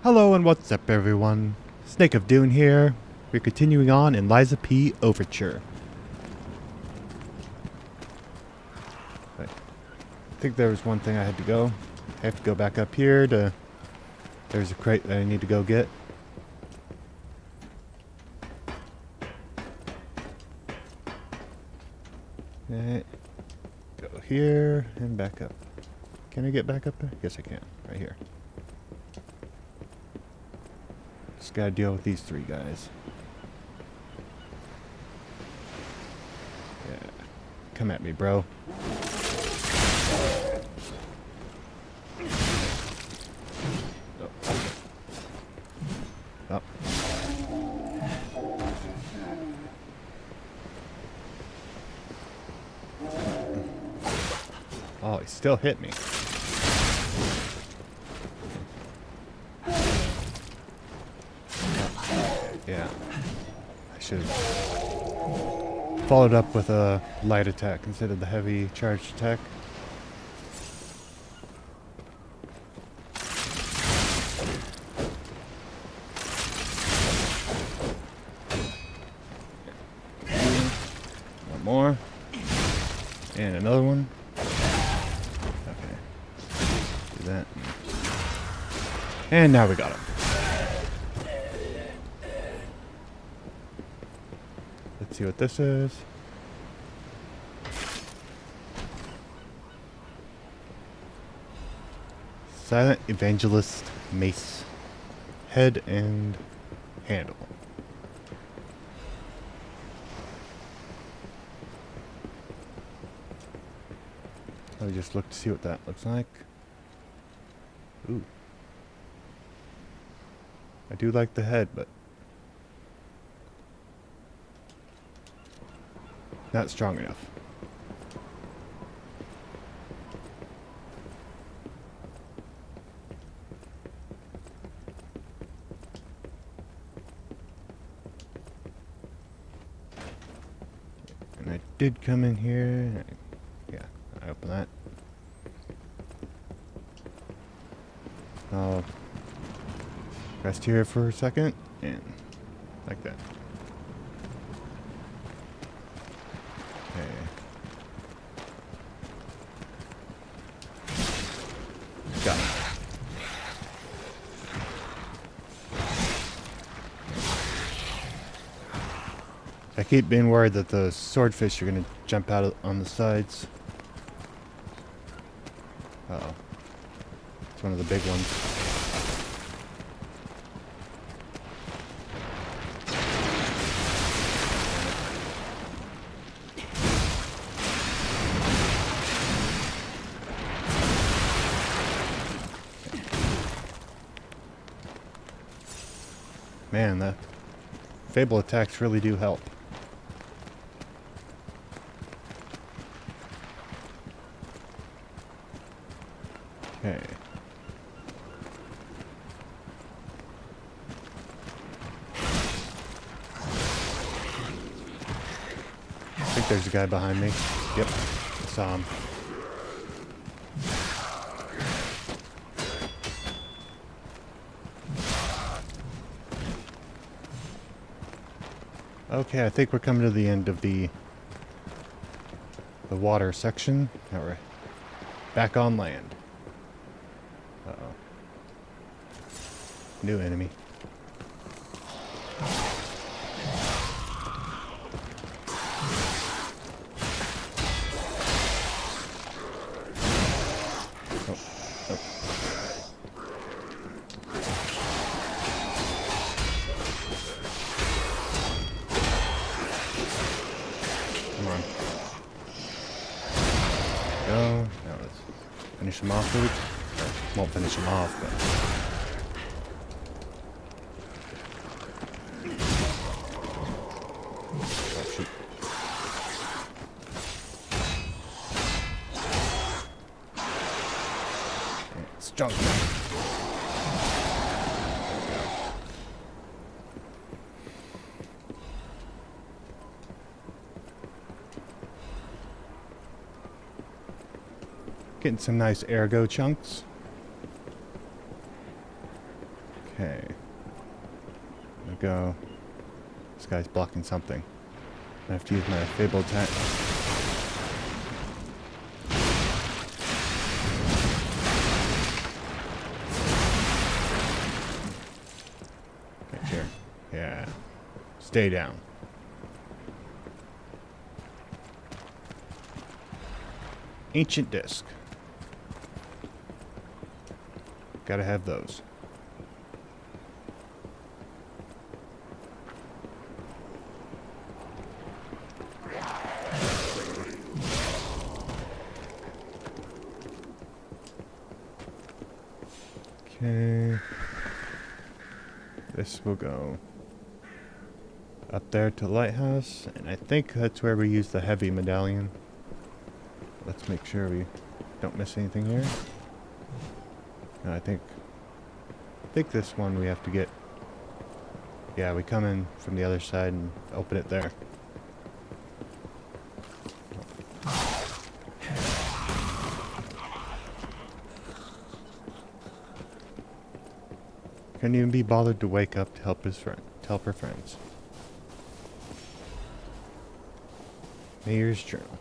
Hello and what's up everyone, Snake of Dune here. We're continuing on in Liza P. Overture. I think there was one thing I had to go. I have to go back up here to... There's a crate that I need to go get. Okay. Go here and back up. Can I get back up there? Yes I can, right here. Just gotta deal with these three guys. Yeah. Come at me, bro. Oh. Oh, he still hit me. Yeah. I should have followed up with a light attack instead of the heavy charged attack. One more. And another one. Okay. Do that. And now we got him. Let's see what this is. Silent Evangelist Mace. Head and handle. Let me just look to see what that looks like. Ooh. I do like the head, but not strong enough. And I did come in here. Yeah, I open that. I'll rest here for a second, and like that. Okay. Got it. I keep being worried that the swordfish are gonna jump out on the sides. Uh-oh. It's one of the big ones. Man, the Fable attacks really do help. Okay. I think there's a guy behind me. Yep, I saw him. Okay, I think we're coming to the end of the water section. Now we're back on land. Uh-oh. New enemy. Oh, oh. Come on. Go. Now let's finish him off. Won't finish him off, but... Oh, shoot. It's junk. Getting some nice ergo chunks. Okay. There we go. This guy's blocking something. I have to use my Fable attack. Right here. Yeah. Stay down. Ancient disc. Gotta have those. Okay. This will go up there to the lighthouse, and I think that's where we use the heavy medallion. Let's make sure we don't miss anything here. No, I think this one we have to get. Yeah, we come in from the other side and open it there. Couldn't even be bothered to wake up to help her friends. Mayor's Journal.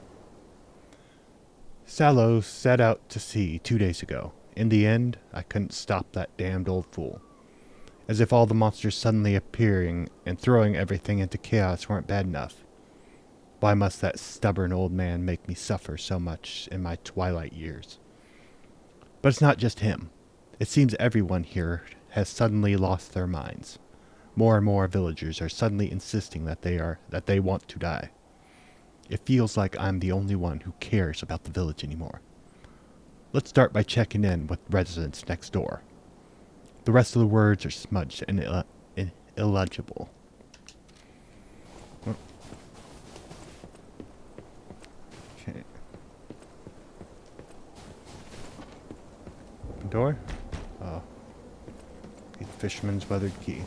Sallow set out to sea 2 days ago. In the end, I couldn't stop that damned old fool. As if all the monsters suddenly appearing and throwing everything into chaos weren't bad enough. Why must that stubborn old man make me suffer so much in my twilight years? But it's not just him. It seems everyone here has suddenly lost their minds. More and more villagers are suddenly insisting that they want to die. It feels like I'm the only one who cares about the village anymore. Let's start by checking in with residents next door. The rest of the words are smudged and illegible. Oh. Okay. Door? Oh. The fisherman's weathered key.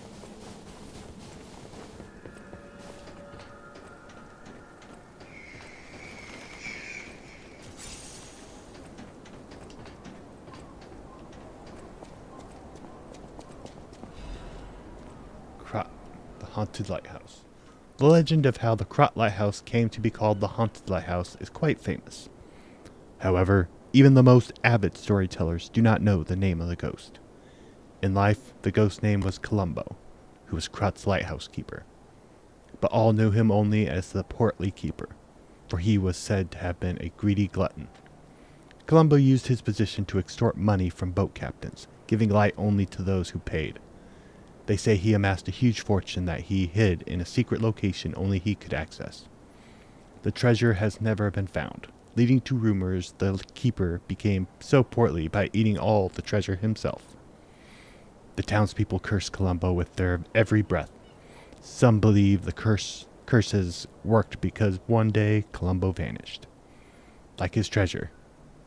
The Haunted Lighthouse. The legend of how the Krot Lighthouse came to be called the Haunted Lighthouse is quite famous. However, even the most avid storytellers do not know the name of the ghost. In life, the ghost's name was Columbo, who was Krot's lighthouse keeper. But all knew him only as the portly keeper, for he was said to have been a greedy glutton. Columbo used his position to extort money from boat captains, giving light only to those who paid. They say he amassed a huge fortune that he hid in a secret location only he could access. The treasure has never been found, leading to rumors the keeper became so portly by eating all the treasure himself. The townspeople curse Columbo with their every breath. Some believe the curses worked because one day Columbo vanished. Like his treasure,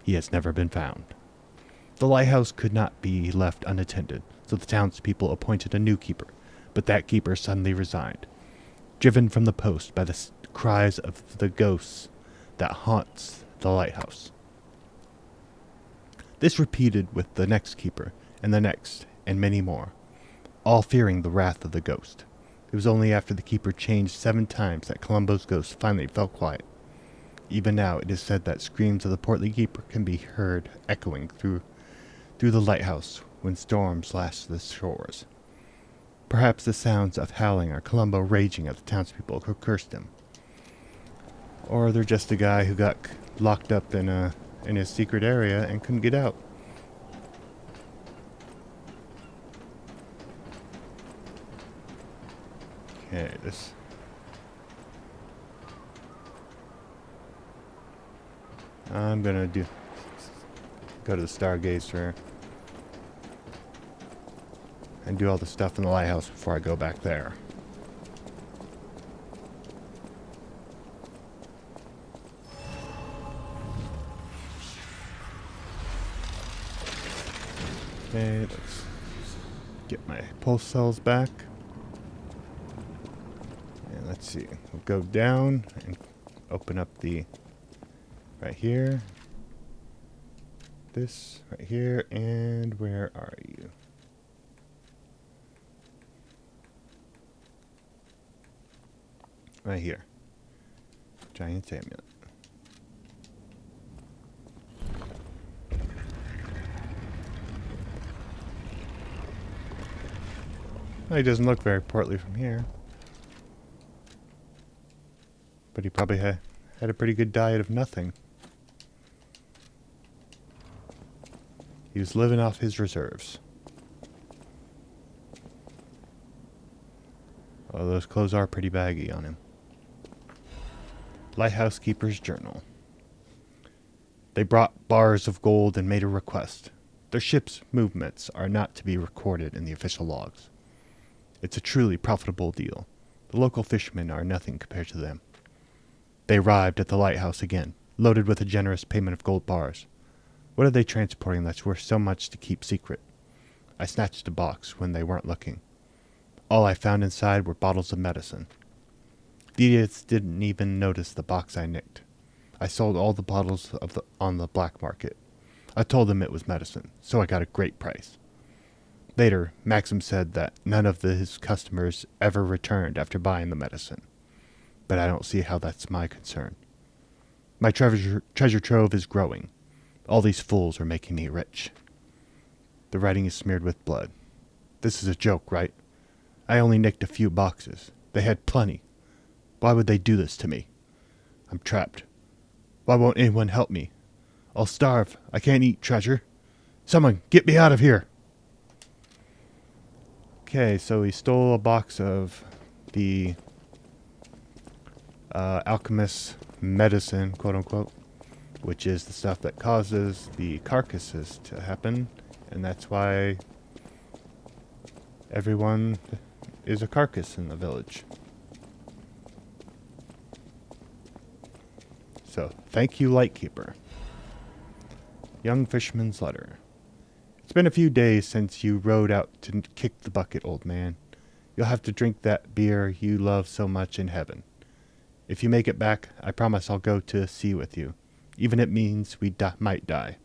he has never been found. The lighthouse could not be left unattended, so the townspeople appointed a new keeper, but that keeper suddenly resigned, driven from the post by the cries of the ghosts that haunts the lighthouse. This repeated with the next keeper, and the next, and many more, all fearing the wrath of the ghost. It was only after the keeper changed 7 times that Columbo's ghost finally fell quiet. Even now, it is said that screams of the portly keeper can be heard echoing through the lighthouse when storms lash the shores. Perhaps the sounds of howling are Columbo raging at the townspeople who cursed him. Or they're just a guy who got locked up in his secret area and couldn't get out. Okay, this... I'm gonna go to the Stargazer and do all the stuff in the lighthouse before I go back there. Okay, let's get my pulse cells back. And let's see, we'll go down and open up the right here. This right here, and where are you? Right here. Giant's amulet. Well, he doesn't look very portly from here. But he probably had a pretty good diet of nothing. He was living off his reserves. Oh, those clothes are pretty baggy on him. Lighthouse Keeper's Journal. They brought bars of gold and made a request. Their ship's movements are not to be recorded in the official logs. It's a truly profitable deal. The local fishermen are nothing compared to them. They arrived at the lighthouse again, loaded with a generous payment of gold bars. What are they transporting that's worth so much to keep secret? I snatched a box when they weren't looking. All I found inside were bottles of medicine. The idiots didn't even notice the box I nicked. I sold all the bottles on the black market. I told them it was medicine, so I got a great price. Later, Maxim said that none of his customers ever returned after buying the medicine. But I don't see how that's my concern. My treasure trove is growing. All these fools are making me rich. The writing is smeared with blood. This is a joke, right? I only nicked a few boxes. They had plenty. Why would they do this to me? I'm trapped. Why won't anyone help me? I'll starve. I can't eat treasure. Someone, get me out of here. Okay, so he stole a box of the alchemist's medicine, quote unquote, which is the stuff that causes the carcasses to happen, and that's why everyone is a carcass in the village. So, thank you, Lightkeeper. Young Fisherman's Letter. It's been a few days since you rode out to kick the bucket, old man. You'll have to drink that beer you love so much in heaven. If you make it back, I promise I'll go to sea with you, even if it means we might die.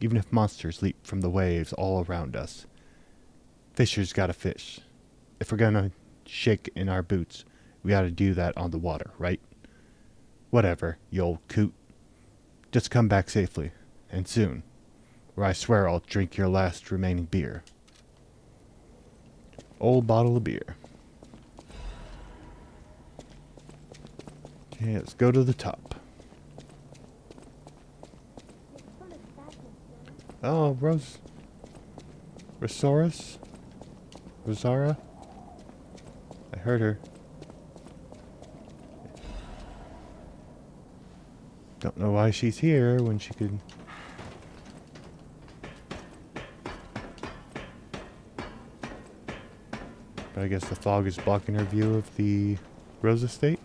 Even if monsters leap from the waves all around us. Fishers gotta fish. If we're gonna shake in our boots, we gotta do that on the water, right? Whatever, you old coot. Just come back safely, and soon, or I swear I'll drink your last remaining beer. Old bottle of beer. Okay, let's go to the top. Oh, Rosara? I heard her. Don't know why she's here when she could... But I guess the fog is blocking her view of the Rose Estate.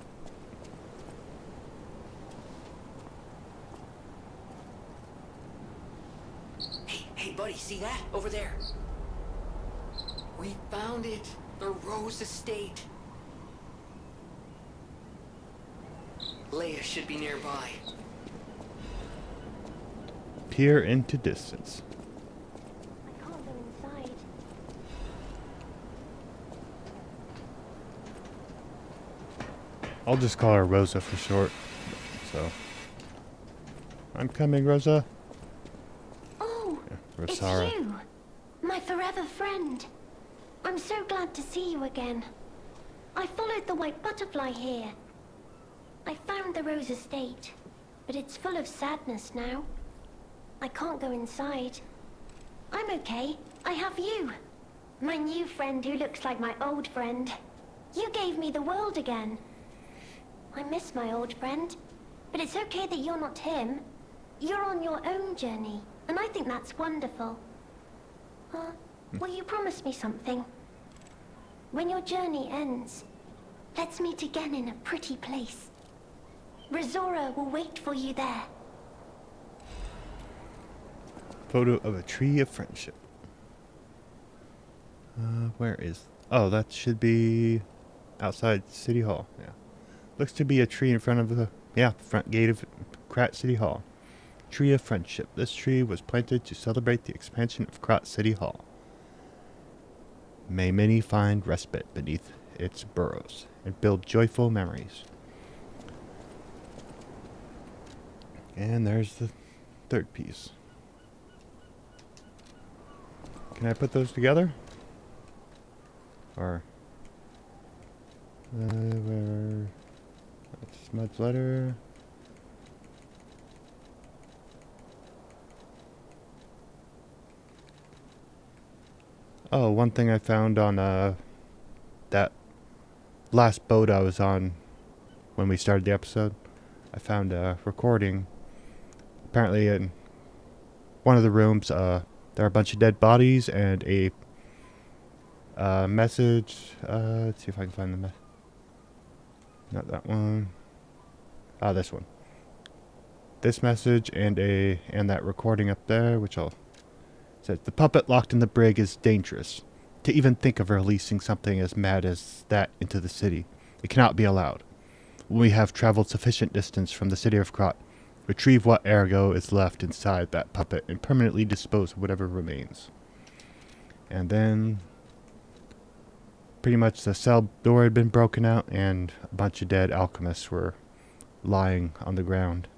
Hey, buddy, see that? Over there. We found it. The Rose Estate. Leia should be nearby. Peer into distance. I can't go inside. I'll just call her Rosa for short. So, I'm coming, Rosa. Oh, Yeah, it's Rosara. you, my forever friend. I'm so glad to see you again. I followed the white butterfly here. I found the Rose Estate, but it's full of sadness now. I can't go inside. I'm okay. I have you. My new friend who looks like my old friend. You gave me the world again. I miss my old friend, but it's okay that you're not him. You're on your own journey, and I think that's wonderful. Will you promise me something? When your journey ends, let's meet again in a pretty place. Rosora will wait for you there. Photo of a tree of friendship. Where is... Oh, that should be outside City Hall. Yeah. Looks to be a tree in front of the... Yeah, front gate of Krat City Hall. Tree of Friendship. This tree was planted to celebrate the expansion of Krat City Hall. May many find respite beneath its burrows and build joyful memories. And there's the third piece. Can I put those together? Or where? That's Smudge letter. Oh, one thing I found on that last boat I was on when we started the episode, I found a recording. Apparently, in one of the rooms, there are a bunch of dead bodies and a message. Let's see if I can find the message. Not that one. This one. This message and that recording up there, which I'll says the puppet locked in the brig is dangerous. To even think of releasing something as mad as that into the city, it cannot be allowed. When we have traveled sufficient distance from the city of Krot, retrieve what ergo is left inside that puppet and permanently dispose of whatever remains. And then pretty much the cell door had been broken out and a bunch of dead alchemists were lying on the ground.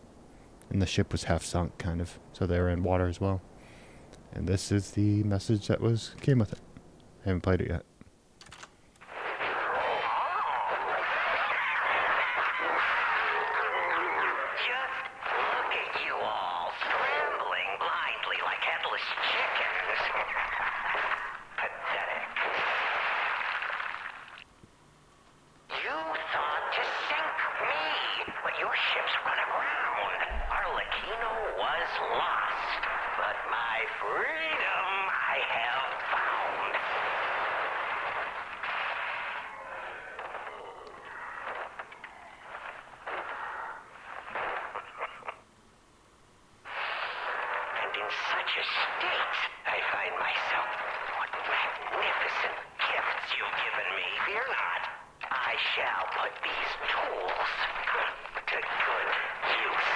And the ship was half sunk, kind of, so they were in water as well. And this is the message that came with it. I haven't played it yet. Just look at you all, scrambling blindly like headless chickens. Pathetic. You thought to sink me, but your ship's run aground. Arlecchino was lost, but my freedom I have found. And in such a state, I find myself. What magnificent gifts you've given me. Fear not. I shall put these tools to good use.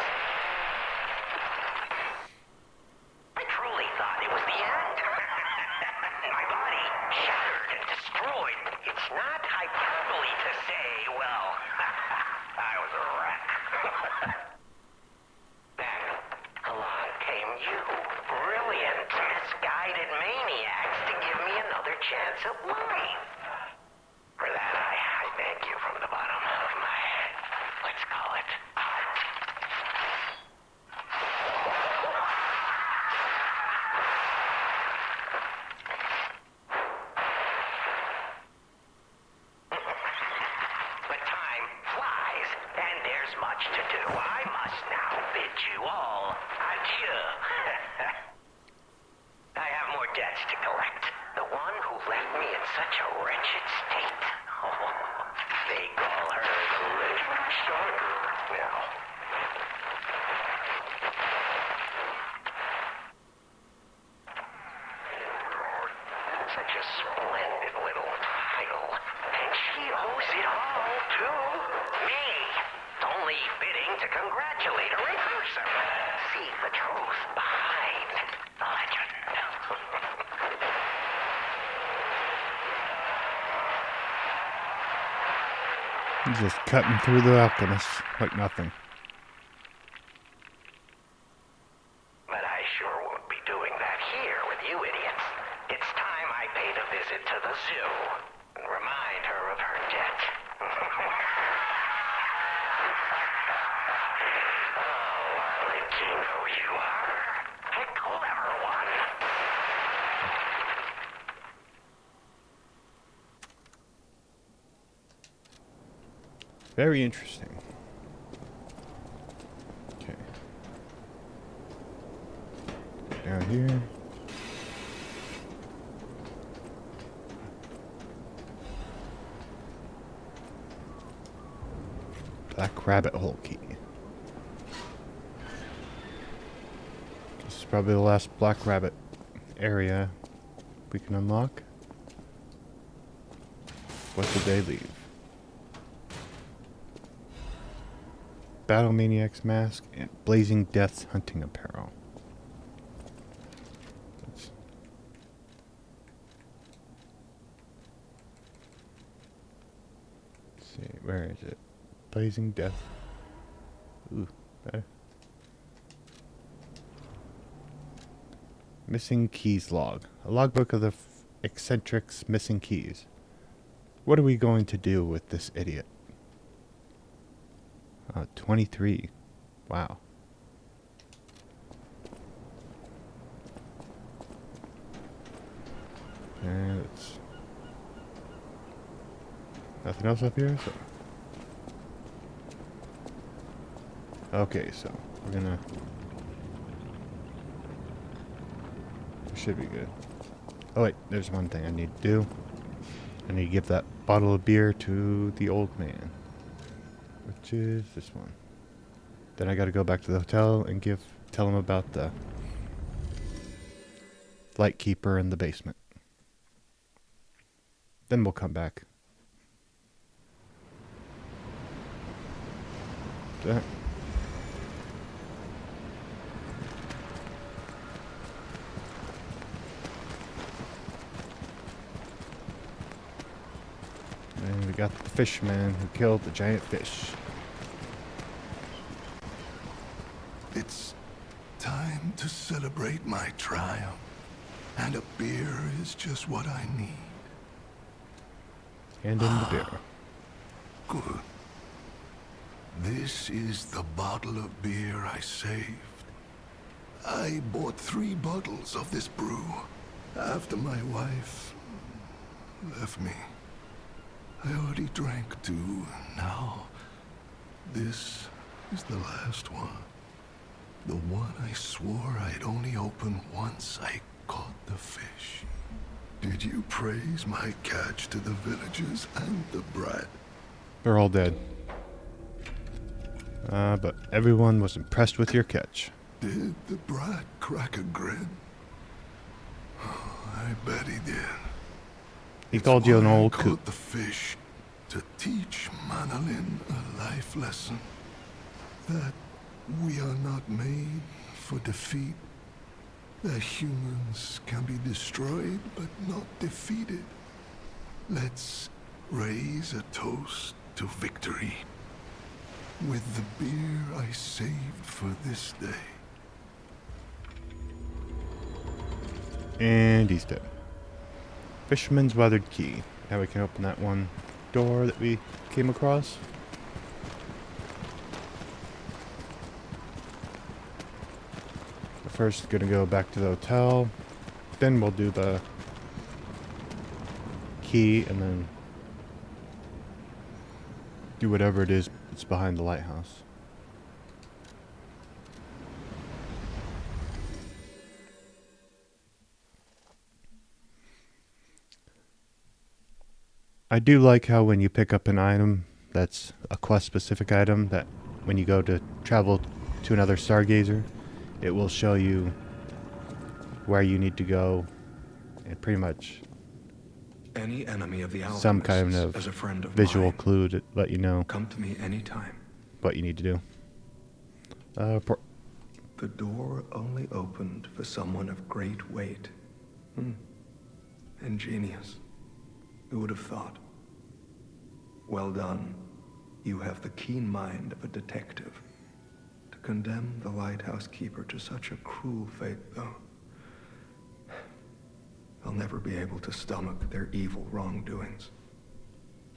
I truly thought it was the end. My body shattered and destroyed. It's not hyperbole to say, well, I was a wreck. Then, along came you. Brilliant, misguided maniacs to give me another chance at life. For that, I thank you from the bottom of my, let's call it, heart. But time flies, and there's much to do. I must now bid you all adieu. I have more debts to collect. The one who left me in such a wretched state. Oh, they call her the living starter now. Such a splendid little title. And she owes it all to me. Only fitting to congratulate her in person. See the truth behind the legend. He's just cutting through the alchemists like nothing. But I sure won't be doing that here with you idiots. It's time I paid a visit to the zoo and remind her of her debt. Oh, Arlecchino, you are a clever one. Very interesting. Okay. Down here. Black rabbit hole key. This is probably the last black rabbit area we can unlock. What did they leave? Battle Maniac's mask and Blazing Death's hunting apparel. see, where is it? Blazing Death. Ooh, better. Missing keys log. A logbook of the eccentric's missing keys. What are we going to do with this idiot? 23. Wow. And it's nothing else up here, so. Okay, so we're gonna. We should be good. Oh wait, there's one thing I need to do. I need to give that bottle of beer to the old man, which is this one. Then I gotta go back to the hotel and tell him about the lightkeeper in the basement. Then we'll come back. That. And we got the fishman who killed the giant fish. It's time to celebrate my triumph, and a beer is just what I need. Hand in the beer. Good. This is the bottle of beer I saved. I bought 3 bottles of this brew after my wife left me. I already drank 2. Now, this is the last one. The one I swore I'd only open once I caught the fish. Did you praise my catch to the villagers and the brat? They're all dead. But everyone was impressed with your catch. Did the brat crack a grin? I bet he did. He called you an old I coot. caught the fish to teach Manolin a life lesson. That we are not made for defeat. That humans can be destroyed but not defeated. Let's raise a toast to victory with the beer I saved for this day. And he's dead. Fisherman's weathered key. Now we can open that one door that we came across. First, gonna go back to the hotel. Then we'll do the key and then do whatever it is that's behind the lighthouse. I do like how when you pick up an item that's a quest specific item, that when you go to travel to another stargazer, it will show you where you need to go and pretty much Any enemy of the some kind alchemists of as a friend of visual mine. clue to let you know Come to me anytime. what you need to do. The door only opened for someone of great weight. Ingenious. Who would have thought? Well done. You have the keen mind of a detective. To condemn the lighthouse keeper to such a cruel fate, though, I'll never be able to stomach their evil wrongdoings.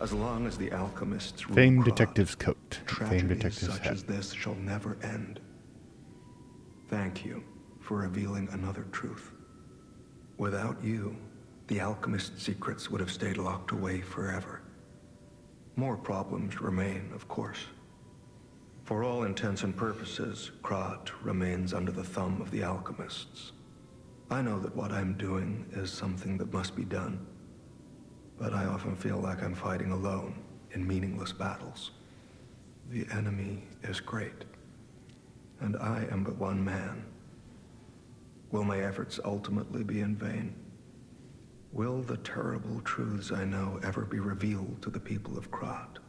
As long as the alchemists rule Famed Krat, detective's coat. Famed tragedies detective's such hat. as this shall never end. Thank you for revealing another truth. Without you, the alchemist's secrets would have stayed locked away forever. More problems remain, of course. For all intents and purposes, Krat remains under the thumb of the alchemists. I know that what I'm doing is something that must be done, but I often feel like I'm fighting alone in meaningless battles. The enemy is great, and I am but one man. Will my efforts ultimately be in vain? Will the terrible truths I know ever be revealed to the people of Krat?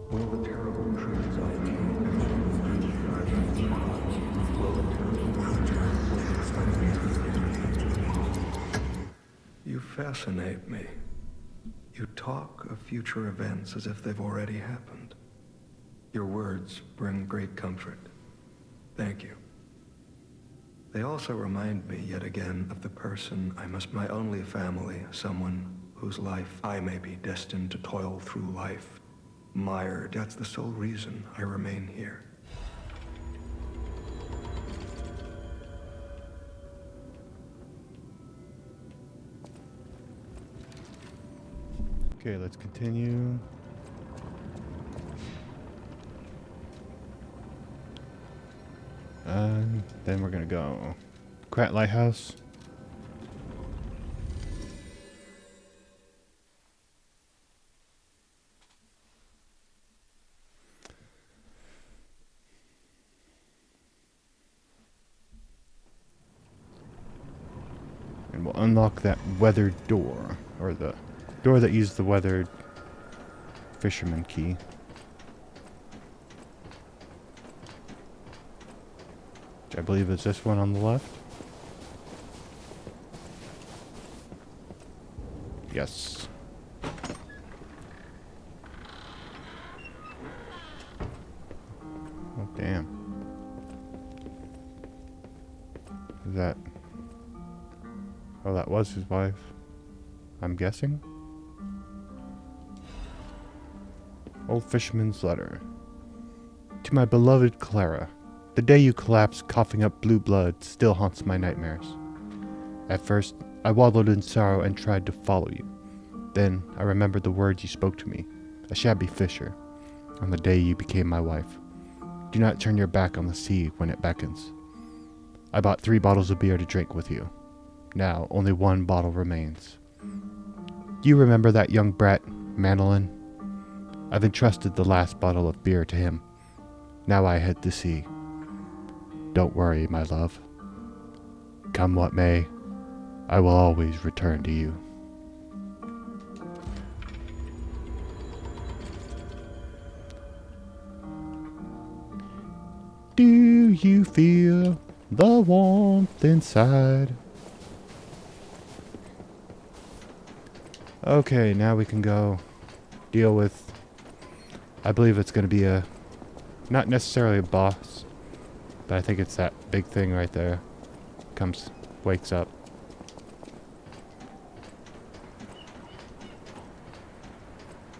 Will the terrible truths I know ever be revealed to the people of Krat? Will the terrible truths I know ever be revealed? You fascinate me. You talk of future events as if they've already happened. Your words bring great comfort. Thank you. They also remind me yet again of the person I must my only family, someone whose life I may be destined to toil through life. Mired, that's the sole reason I remain here. Okay, let's continue. And then we're gonna go Krat Lighthouse. And we'll unlock that weathered door, or the door that used the weathered fisherman key. Which I believe is this one on the left. Yes. Oh, damn. Is that... Oh, that was his wife. I'm guessing? Old Fisherman's Letter. To my beloved Clara, the day you collapsed coughing up blue blood still haunts my nightmares. At first, I wallowed in sorrow and tried to follow you. Then, I remembered the words you spoke to me, a shabby fisher, on the day you became my wife. Do not turn your back on the sea when it beckons. I bought 3 bottles of beer to drink with you. Now, only 1 bottle remains. Do you remember that young brat, Manolin? I've entrusted the last bottle of beer to him. Now I head to sea. Don't worry, my love. Come what may, I will always return to you. Do you feel the warmth inside? Okay, now we can go deal with, I believe it's going to be a, not necessarily a boss, but I think it's that big thing right there. Comes, wakes up.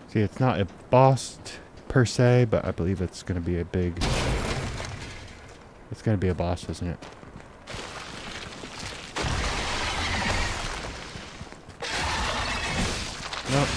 See, it's not a boss per se, but I believe it's going to be a big, it's going to be a boss, isn't it? Nope.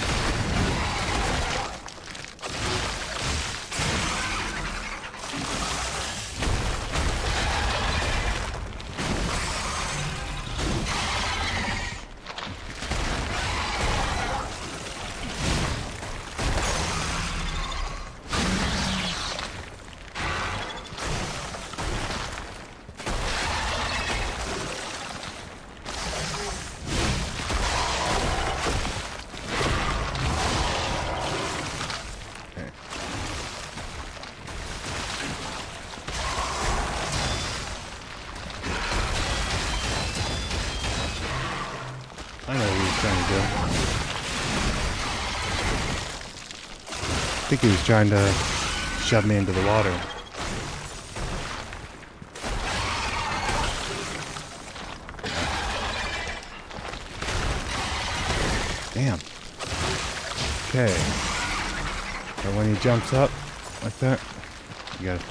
I know what he was trying to do. I think he was trying to shove me into the water. Damn. Okay. So when he jumps up like that, you gotta...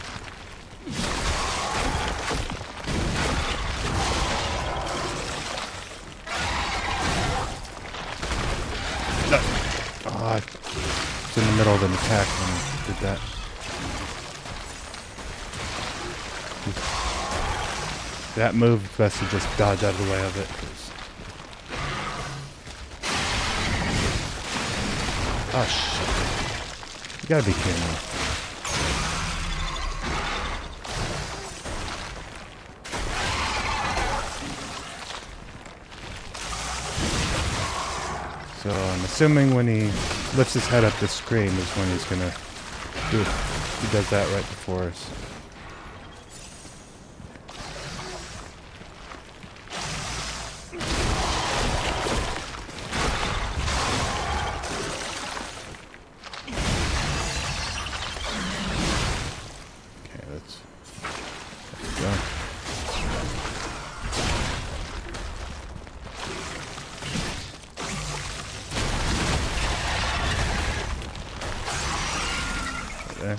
Oh, it's in the middle of an attack when I did that. That move, it's best to just dodge out of the way of it. Oh, shit. You gotta be kidding me. So I'm assuming when he lifts his head up to scream is when he's gonna do it. He does that right before us. there.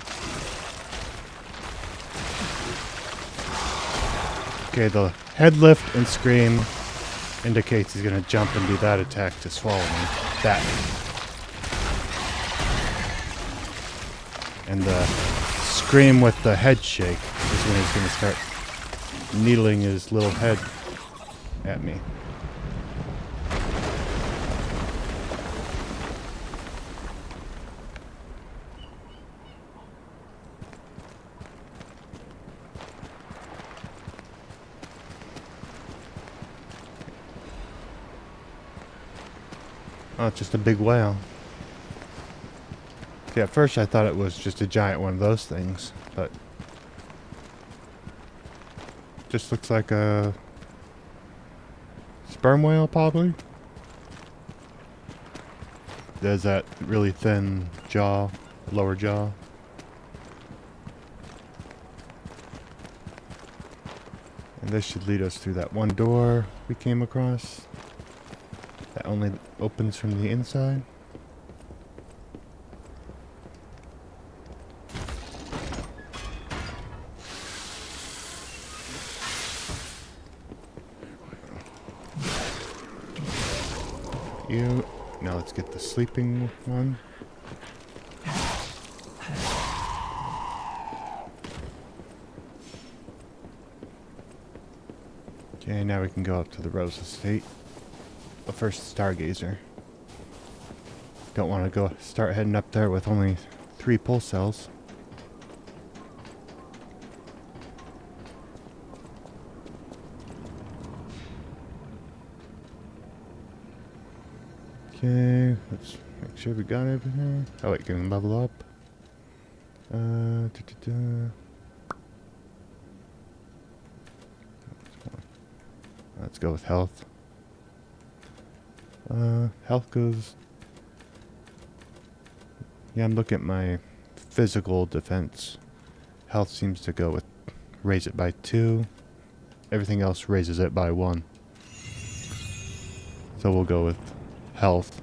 Okay, the head lift and scream indicates he's going to jump and do that attack to swallow me. That. And the scream with the head shake is when he's going to start needling his little head at me. Oh, it's just a big whale. See, at first I thought it was just a giant one of those things, but just looks like a sperm whale, probably. There's that really thin jaw, lower jaw. And this should lead us through that one door we came across. That only opens from the inside. You. Now let's get the sleeping one. Okay, now we can go up to the Rose Estate. But first, Stargazer. Don't want to start heading up there with only 3 pull cells. Okay, let's make sure we got everything. Oh wait, can we level up? Let's go with health. Health goes... Yeah, I'm looking at my physical defense. Health seems to go with... raise it by 2. Everything else raises it by 1. So we'll go with health.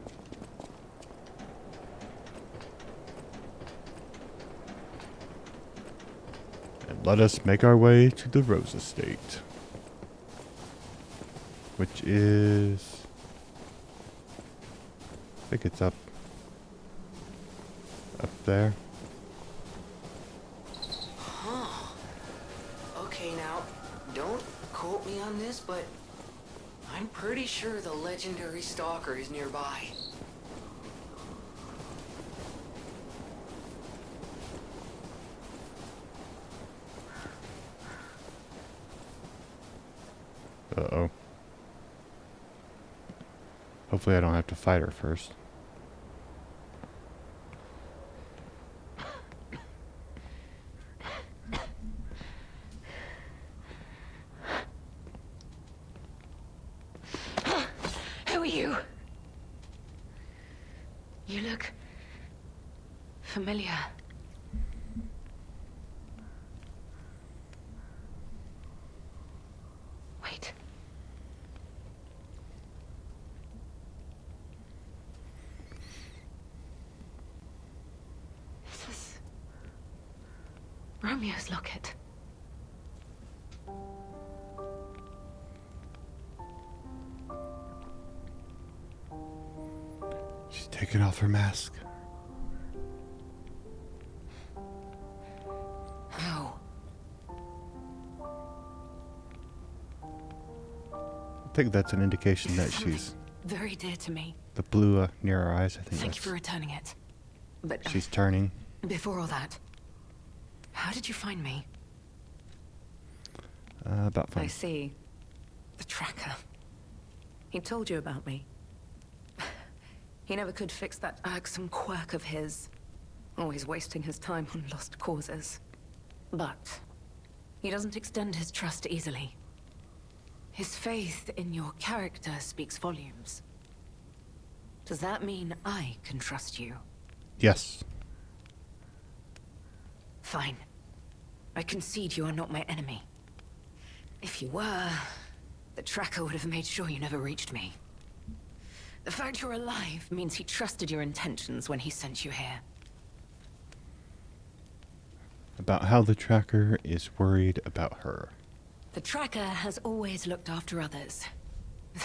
And let us make our way to the Rose Estate. Which is... I think it's up there. Huh. Okay, now, don't quote me on this, but I'm pretty sure the legendary stalker is nearby. Uh-oh. Hopefully I don't have to fight her first. Who are you? You look familiar. Wait. This is Romeo's locket. She's taking off her mask. How? I think that's an indication that she's... Very dear to me. The blue near her eyes, I think Thank you that's... for returning it. But She's turning. before all that, how did you find me? About I fine. see. The tracker. He told you about me. He never could fix that irksome quirk of his. Always wasting his time on lost causes. But he doesn't extend his trust easily. His faith in your character speaks volumes. Does that mean I can trust you? Yes. Fine. I concede you are not my enemy. If you were, the tracker would have made sure you never reached me. The fact you're alive means he trusted your intentions when he sent you here. about how the tracker is worried about her. The tracker has always looked after others.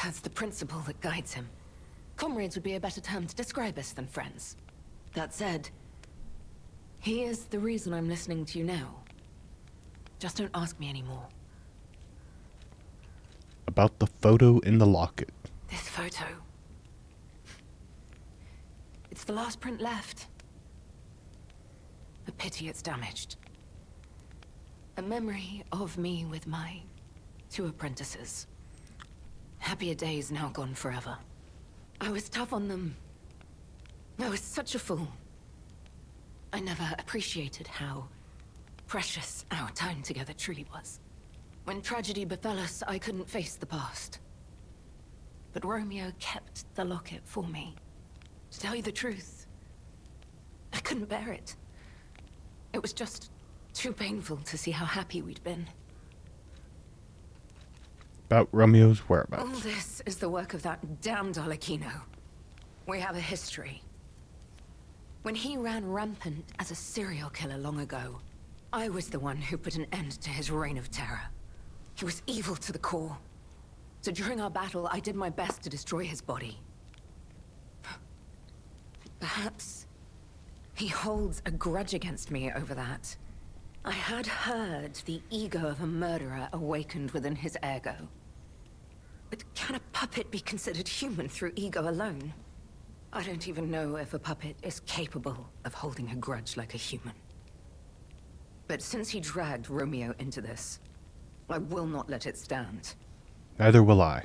That's the principle that guides him. Comrades would be a better term to describe us than friends. That said, he is the reason I'm listening to you now. Just don't ask me anymore. About the photo in the locket. This photo. It's the last print left. A pity it's damaged. A memory of me with my 2 apprentices. Happier days now gone forever. I was tough on them. I was such a fool. I never appreciated how precious our time together truly was. When tragedy befell us, I couldn't face the past. But Romeo kept the locket for me. To tell you the truth, I couldn't bear it. It was just too painful to see how happy we'd been. About Romeo's All whereabouts. this is the work of that damned Arlecchino. We have a history. When he ran rampant as a serial killer long ago, I was the one who put an end to his reign of terror. He was evil to the core. So during our battle, I did my best to destroy his body. Perhaps he holds a grudge against me over that. I had heard the ego of a murderer awakened within his ego. But can a puppet be considered human through ego alone? I don't even know if a puppet is capable of holding a grudge like a human. But since he dragged Romeo into this, I will not let it stand. Neither will I.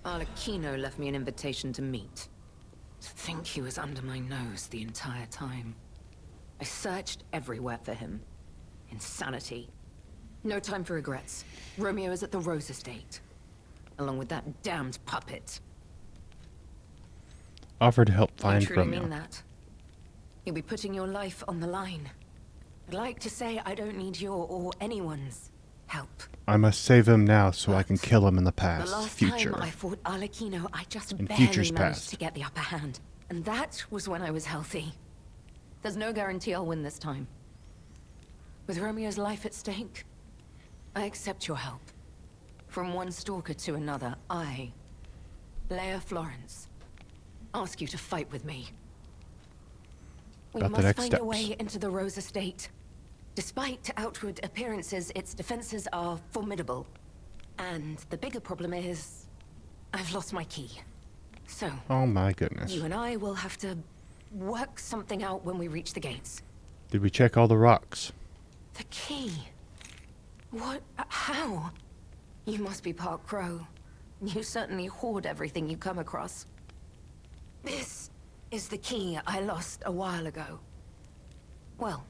Arlecchino left me an invitation to meet. To think he was under my nose the entire time. I searched everywhere for him. Insanity. No time for regrets. Romeo is at the Rose Estate. Along with that damned puppet. Offer to help You find truly Romeo. mean that? You'll be putting your life on the line. I'd like to say I don't need your or anyone's help. I must save him now so I can kill him in the The past, last future. time I fought Arlecchino, I just In barely future's managed past. to get the upper hand. And that was when I was healthy. There's no guarantee I'll win this time. With Romeo's life at stake, I accept your help. From one stalker to another, I, Leia Florence, ask you to fight with me. We About the must next find steps. a way into the Rose Estate. Despite outward appearances, its defenses are formidable. And the bigger problem is, I've lost my key. So, Oh my goodness. you and I will have to work something out when we reach the gates. Did we check all the rocks? The key? What? How? You must be part crow. You certainly hoard everything you come across. This is the key I lost a while ago. Well,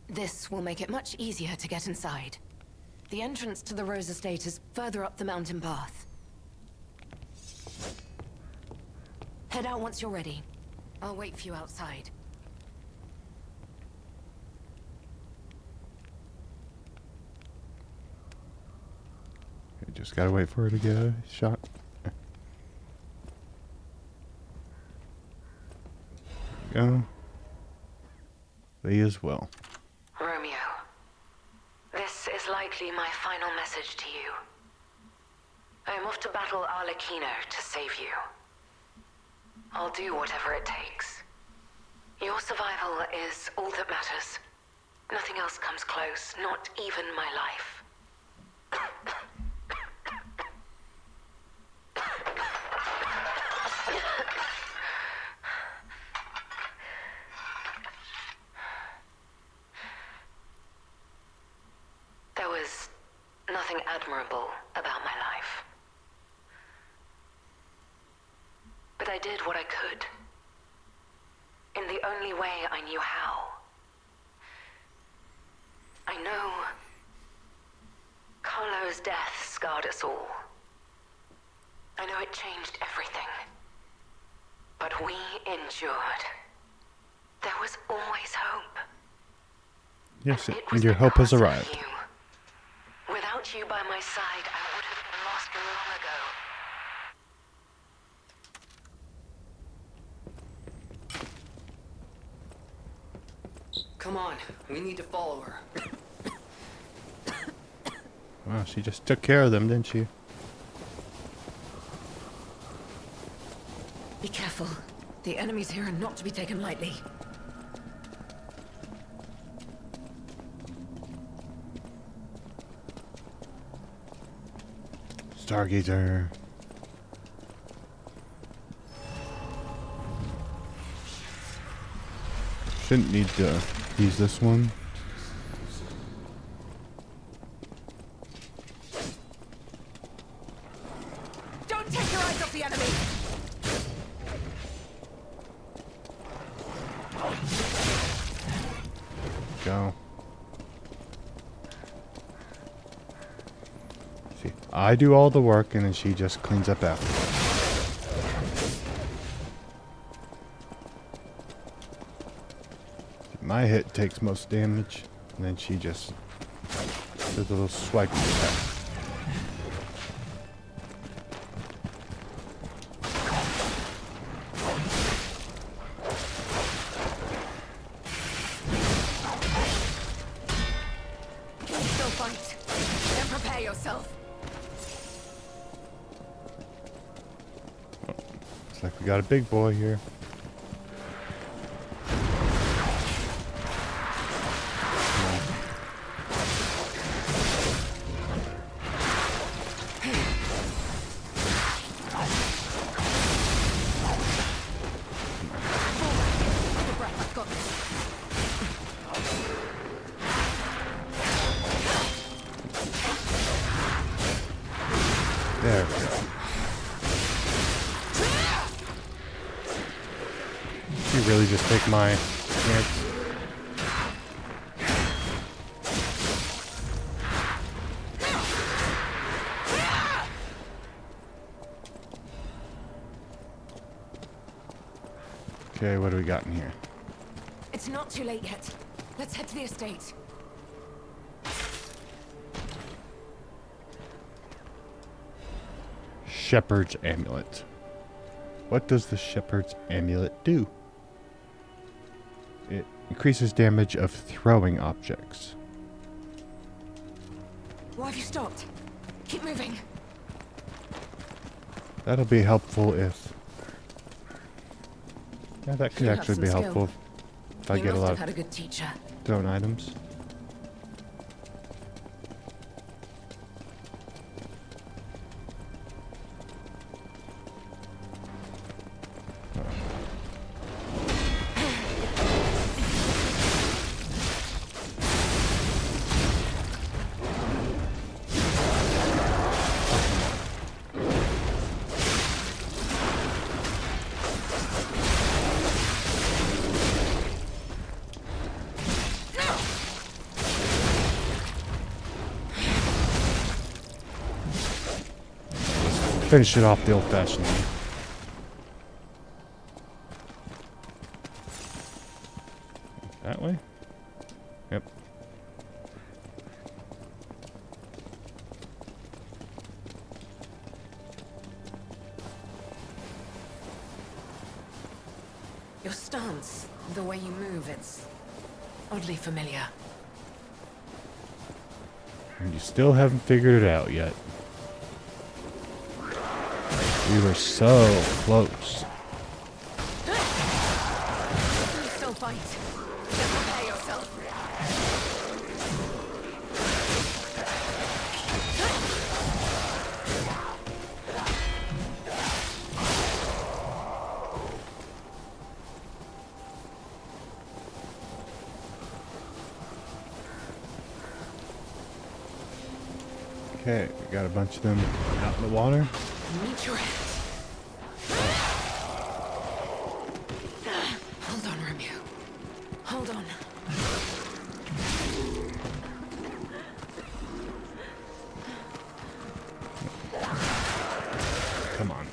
this will make it much easier to get inside. The entrance to the Rose Estate is further up the mountain path. Head out once you're ready. I'll wait for you outside. I just gotta wait for her to get a shot. There we go. Lee as well. Romeo, this is likely my final message to you. I am off to battle Arlecchino to save you. I'll do whatever it takes. Your survival is all that matters. Nothing else comes close, not even my life. There was nothing admirable about my life. But I did what I could. In the only way I knew how. I know Carlo's death scarred us all. I know it changed everything. But we endured. There was always hope. Yes, It and was your hope has because of arrived. you. Without you by my side, I would have been lost long ago. Come on, we need to follow her. Wow, she just took care of them, didn't she? Be careful. The enemies here are not to be taken lightly. Stargazer. Shouldn't need to use this one. Don't take your eyes off the enemy! Go. See, I do all the work and then she just cleans up after. My hit takes most damage, and then she just does a little swipe attack. Can you still fight? Then prepare yourself. Looks like we got a big boy here. Take a breath, I've got this. There we go. You really just take my chance. Okay, what do we got in here? It's not too late yet. Let's head to the estate. Shepherd's Amulet. What does the Shepherd's Amulet do? It increases damage of throwing objects. Why have you stopped? Keep moving. That'll be helpful if... Yeah, that could You have actually some be skill. helpful if I You get a must lot have of had a good teacher. thrown items. Finish it off the old-fashioned way. That way? Yep. Your stance, the way you move, it's oddly familiar. And you still haven't figured it out yet. We were so close. Can you still fight? Then prepare yourself. Okay, we got a bunch of them out in the water. Meet your end. Hold on, Romeo. Hold on. Come on.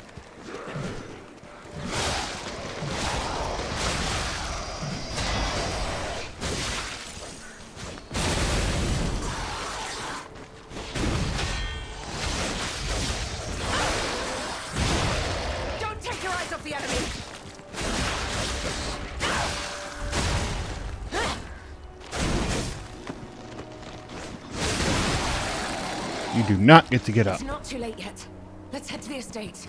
Don't take your eyes off the enemy! You do not get to get up. It's not too late yet. Let's head to the estate.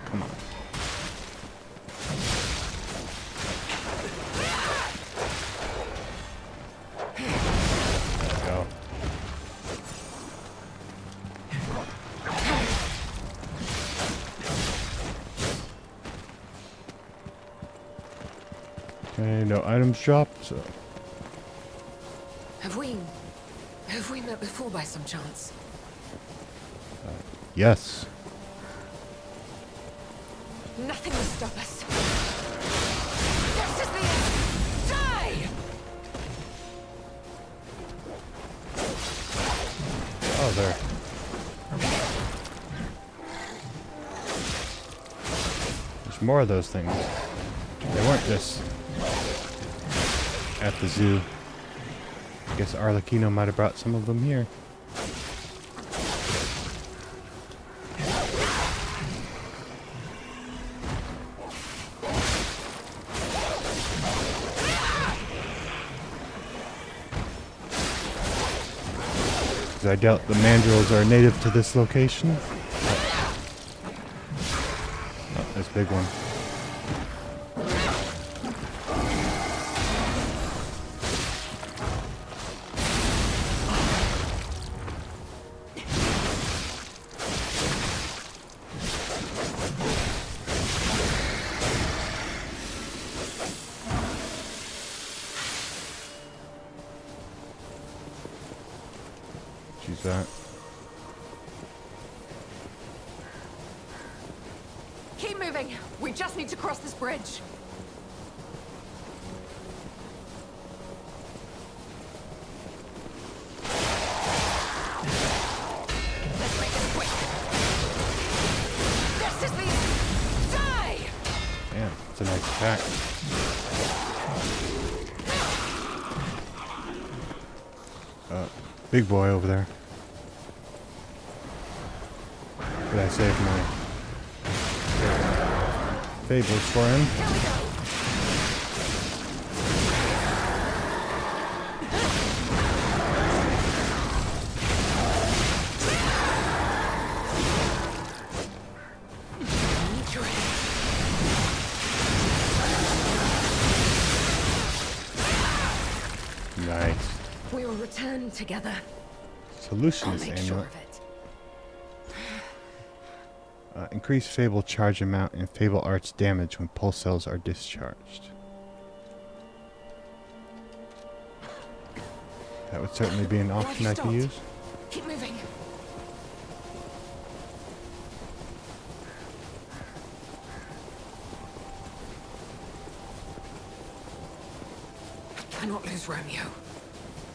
Come on. There we go. Okay, no items dropped, so Have we met before by some chance? yes. Nothing will stop us. This is the end. Die! Oh, there. There's more of those things. They weren't just at the zoo. I guess Arlecchino might have brought some of them here. I doubt the mandrills are native to this location. Oh, there's a big one. She's that. Keep moving. We just need to cross this bridge. Let's make this quick. This is the end. Die! Damn, it's a nice attack. Big boy over there. Did I save my fables for him? Here we go. Need your help. Nice. We will return together. Solution I'll is make sure amulet. of it. Increase Fable charge amount and Fable Arts damage when pulse cells are discharged. That would certainly be an option I could use. Keep moving. I cannot lose Romeo.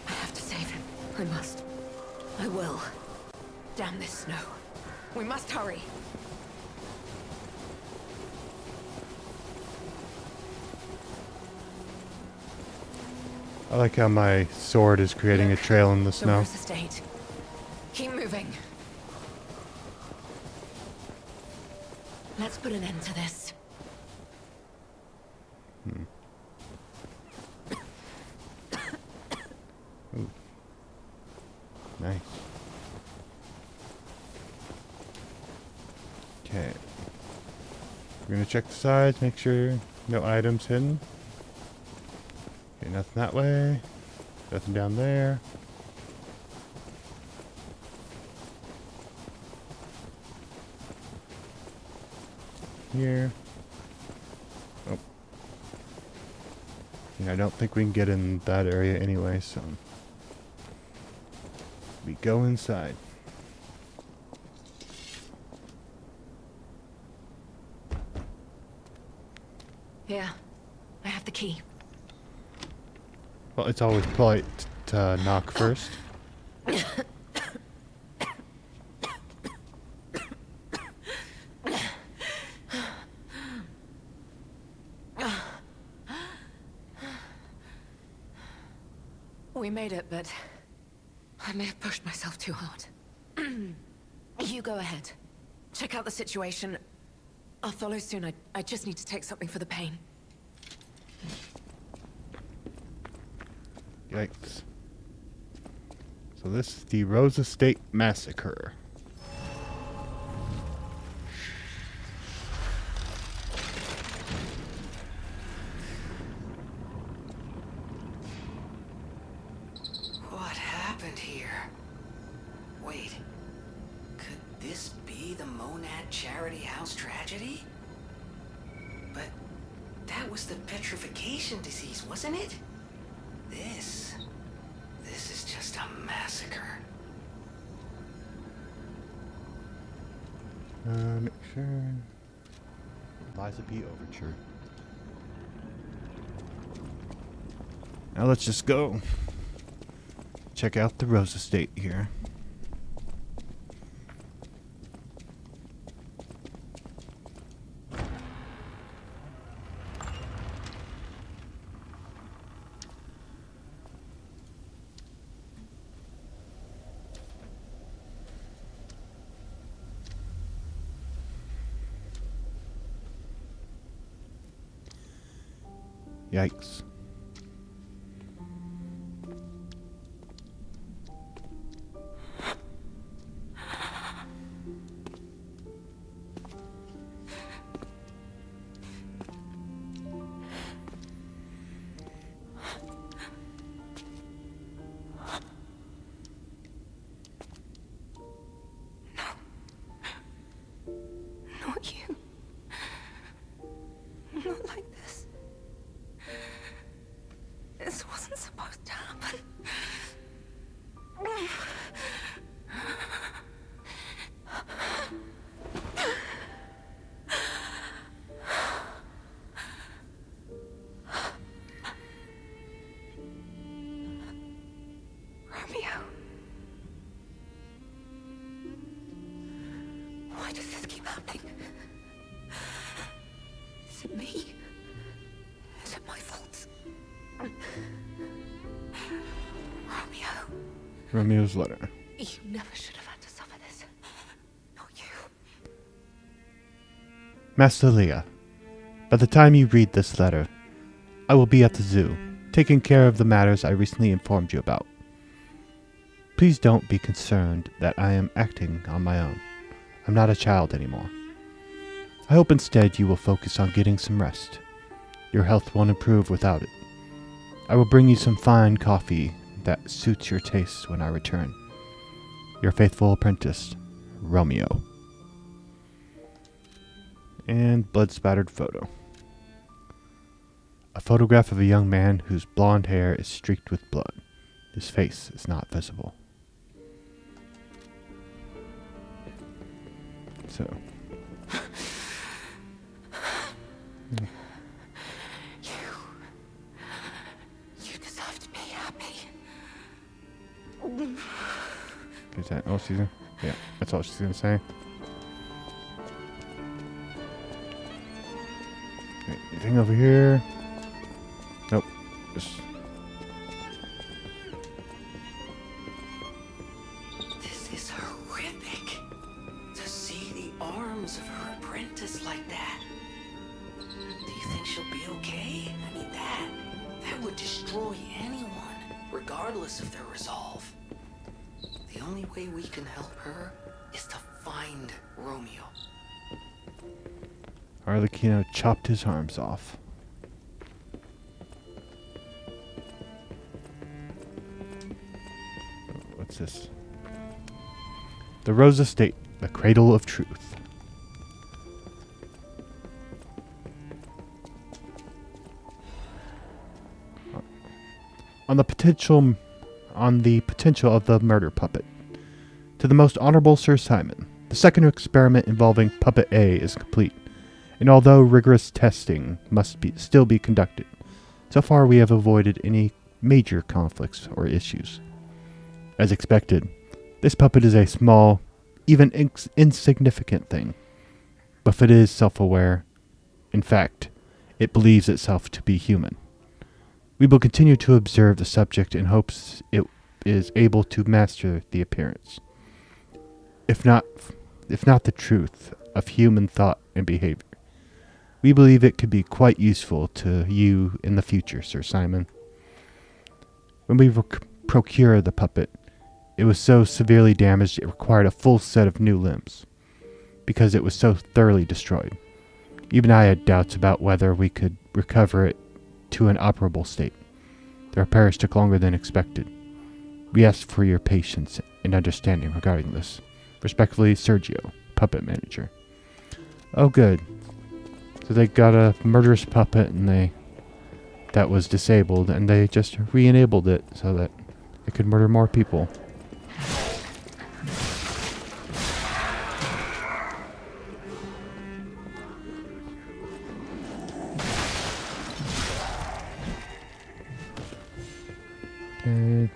I have to save him. I must. I will. Damn this snow. We must hurry. I like how my sword is creating a trail in the The snow. Rose Estate. Keep moving. Let's put an end to this. Ooh. Nice. Okay. We're gonna check the sides, make sure no items hidden. Okay, nothing that way. Nothing down there. Here. Oh. Yeah, I don't think we can get in that area anyway, so we go inside. Here. I have the key. Well, it's always polite to knock first. we made it, but I may have pushed myself too hard. You go ahead. Check out the situation. I'll follow soon. I just need to take something for the pain. Yikes. So this is the Rose Estate Massacre. What happened here? Wait. Could this be the Monad Charity House tragedy? But that was the petrification disease, wasn't it? This is just a massacre. Make sure. Liza B. Overture. Now let's just go check out the Rose Estate here. Yikes. Not you. Not like this. This wasn't supposed to happen. Romeo. Why does this keep happening? Is it me? Is it my fault? Romeo. Romeo's letter. You never should have had to suffer this. Not you. Master Leah, by the time you read this letter, I will be at the zoo, taking care of the matters I recently informed you about. Please don't be concerned that I am acting on my own. I'm not a child anymore. I hope instead you will focus on getting some rest. Your health won't improve without it. I will bring you some fine coffee that suits your taste when I return. Your faithful apprentice, Romeo. And blood-spattered photo. A photograph of a young man whose blonde hair is streaked with blood. His face is not visible. So. You deserve to be happy. Is that all she's gonna? Yeah, that's all she's gonna say. Okay, anything over here? Nope. Just. This is horrific. To see the arms of her apprentice like that. Do you think she'll be okay? I mean, that would destroy anyone, regardless of their resolve. The only way we can help her is to find Romeo. Arlecchino chopped his arms off. What's this? The Rose Estate, the cradle of truth. On the potential of the murder puppet. To the most honorable Sir Simon, the second experiment involving Puppet A is complete, and although rigorous testing must still be conducted, so far we have avoided any major conflicts or issues. As expected, this puppet is a small, even insignificant thing, but it is self-aware. In fact, it believes itself to be human. We will continue to observe the subject in hopes it is able to master the appearance, if not the truth of human thought and behavior. We believe it could be quite useful to you in the future, Sir Simon. When we procured the puppet, it was so severely damaged it required a full set of new limbs, because it was so thoroughly destroyed. Even I had doubts about whether we could recover it to an operable state. The repairs took longer than expected. We ask for your patience and understanding regarding this. Respectfully, Sergio, puppet manager. Oh, good. So they got a murderous puppet and that was disabled, and they just re-enabled it so that they could murder more people. Okay.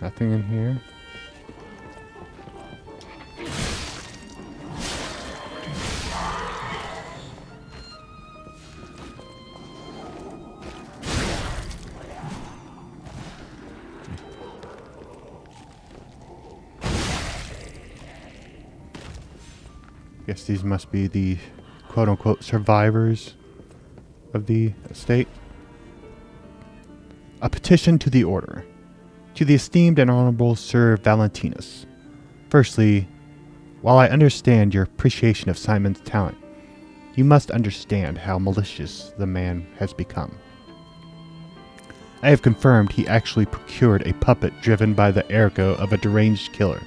Nothing in here. Guess these must be the quote-unquote survivors of the estate. A petition to the order. To the esteemed and honorable Sir Valentinus. Firstly, while I understand your appreciation of Simon's talent, you must understand how malicious the man has become. I have confirmed he actually procured a puppet driven by the ergo of a deranged killer.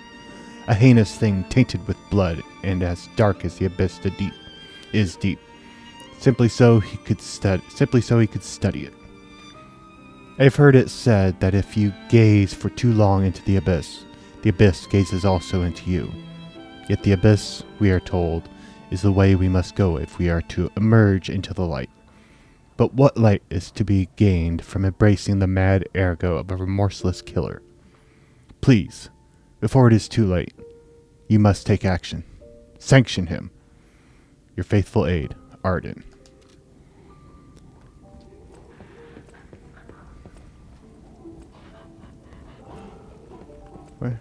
A heinous thing tainted with blood and as dark as the abyss is deep. Simply so he could study it. I have heard it said that if you gaze for too long into the abyss gazes also into you. Yet the abyss, we are told, is the way we must go if we are to emerge into the light. But what light is to be gained from embracing the mad ergo of a remorseless killer? Please, before it is too late, you must take action. Sanction him. Your faithful aide, Arden. Where?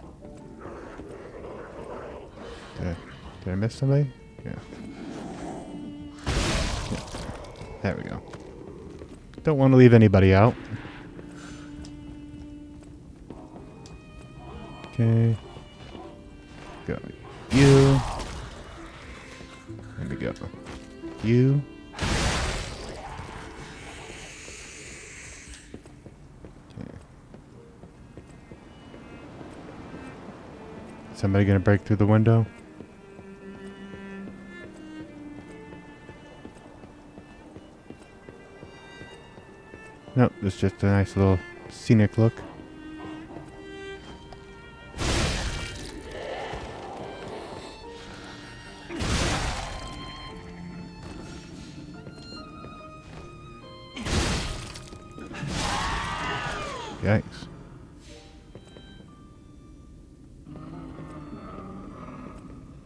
Did I miss somebody? Yeah. There we go. Don't want to leave anybody out. Okay. Go. You. There we go. You. Okay. Somebody gonna break through the window? Nope, it's just a nice little scenic look. Yikes.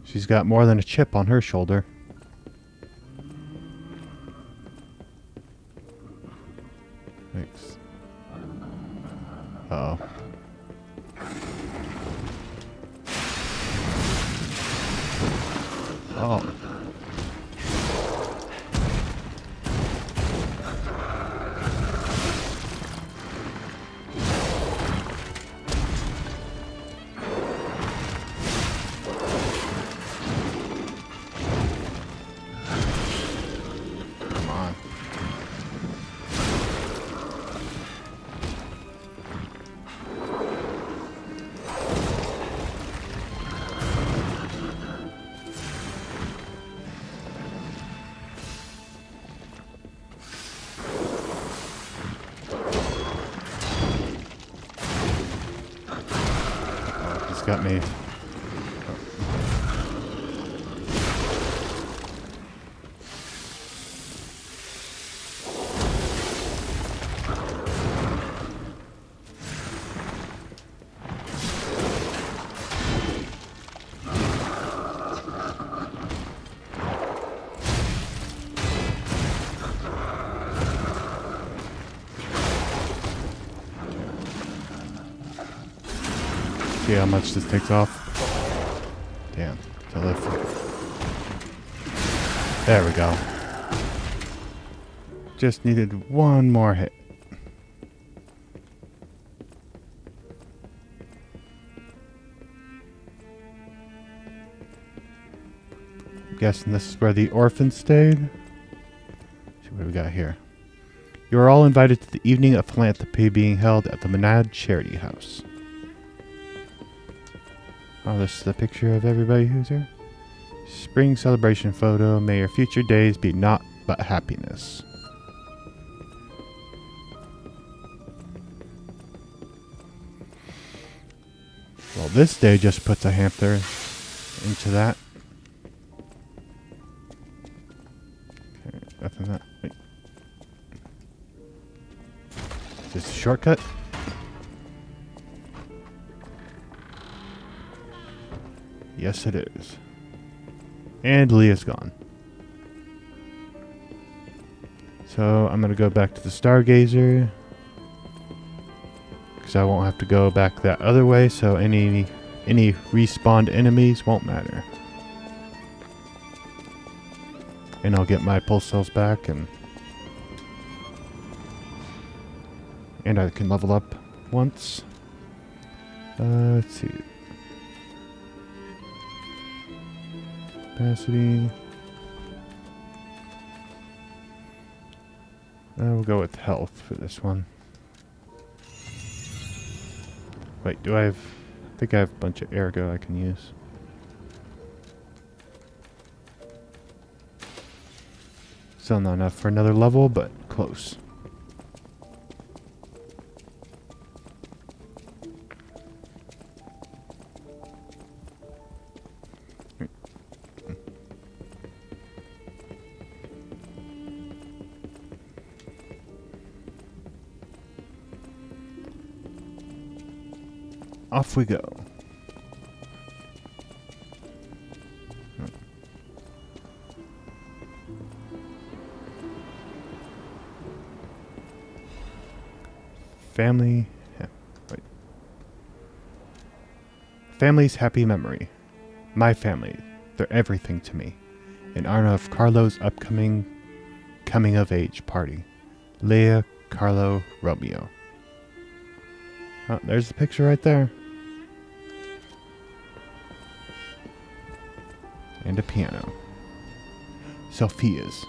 She's got more than a chip on her shoulder. Thanks. Uh-oh. Oh. Come on. Oh, he's got me. See how much this takes off? Damn. To lift. There we go. Just needed one more hit. I'm guessing this is where the orphan stayed. See what we got here. You are all invited to the evening of philanthropy being held at the Menad Charity House. Oh, this is the picture of everybody who's here. Spring celebration photo. May your future days be naught but happiness. Well, this day just puts a hamper into that. Okay, nothing that. Wait. Is this a shortcut? Yes, it is. And Leah's gone. So I'm going to go back to the Stargazer. Because I won't have to go back that other way, so any respawned enemies won't matter. And I'll get my pulse cells back, and I can level up once. Let's see. Capacity. We'll go with health for this one. Wait, do I have... I think I have a bunch of ergo I can use. Still not enough for another level, but close. Off we go. Family. Wait. Family's happy memory. My family. They're everything to me. In honor of Carlo's upcoming coming of age party. Leia, Carlo, Romeo. Oh, there's the picture right there. And a piano. Sophia's.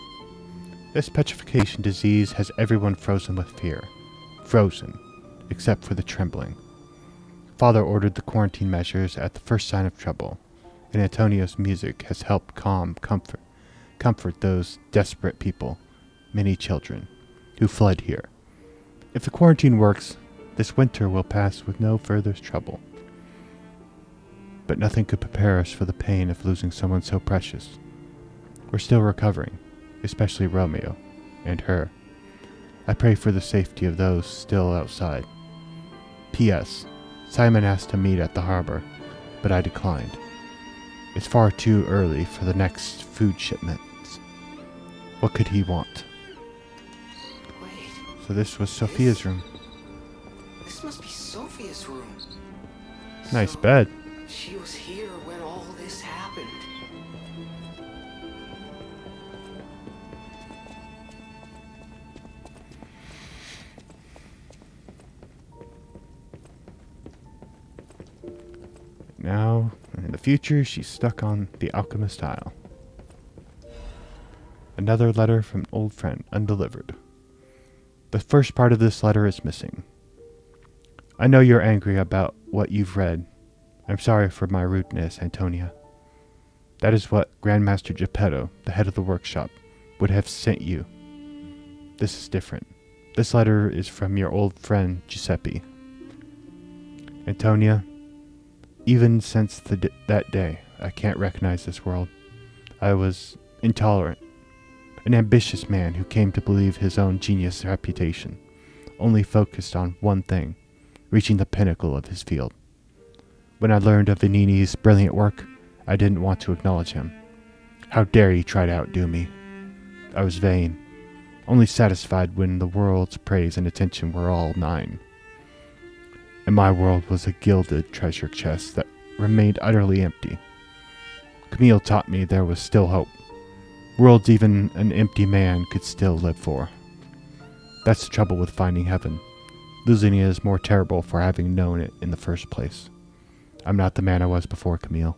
This petrification disease has everyone frozen with fear. Frozen, except for the trembling. Father ordered the quarantine measures at the first sign of trouble, and Antonio's music has helped comfort those desperate people, many children, who fled here. If the quarantine works, this winter will pass with no further trouble. But nothing could prepare us for the pain of losing someone so precious. We're still recovering, especially Romeo and her. I pray for the safety of those still outside. P.S. Simon asked to meet at the harbor, but I declined. It's far too early for the next food shipments. What could he want? Wait, So this was Sophia's room. this must be Sophia's room. Nice So, bed. She was here when all this happened. Now, in the future, she's stuck on the alchemist isle. Another letter from an old friend, undelivered. The first part of this letter is missing. I know you're angry about what you've read. I'm sorry for my rudeness, Antonia. That is what Grandmaster Geppetto, the head of the workshop, would have sent you. This is different. This letter is from your old friend, Giuseppe. Antonia, even since that day, I can't recognize this world. I was intolerant, an ambitious man who came to believe his own genius reputation, only focused on one thing, reaching the pinnacle of his field. When I learned of Vanini's brilliant work, I didn't want to acknowledge him. How dare he try to outdo me? I was vain, only satisfied when the world's praise and attention were all mine. and my world was a gilded treasure chest that remained utterly empty. Camille taught me there was still hope. Worlds even an empty man could still live for. That's the trouble with finding heaven. Losing it is more terrible for having known it in the first place. I'm not the man I was before Camille,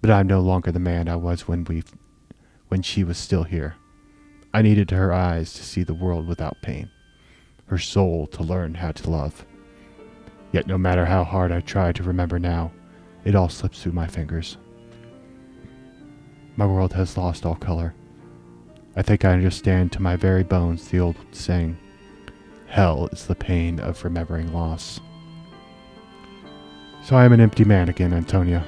but I'm no longer the man I was when she was still here. I needed her eyes to see the world without pain, her soul to learn how to love. Yet no matter how hard I try to remember now, it all slips through my fingers. My world has lost all color. I think I understand to my very bones the old saying, hell is the pain of remembering loss. So I am an empty man again, Antonia.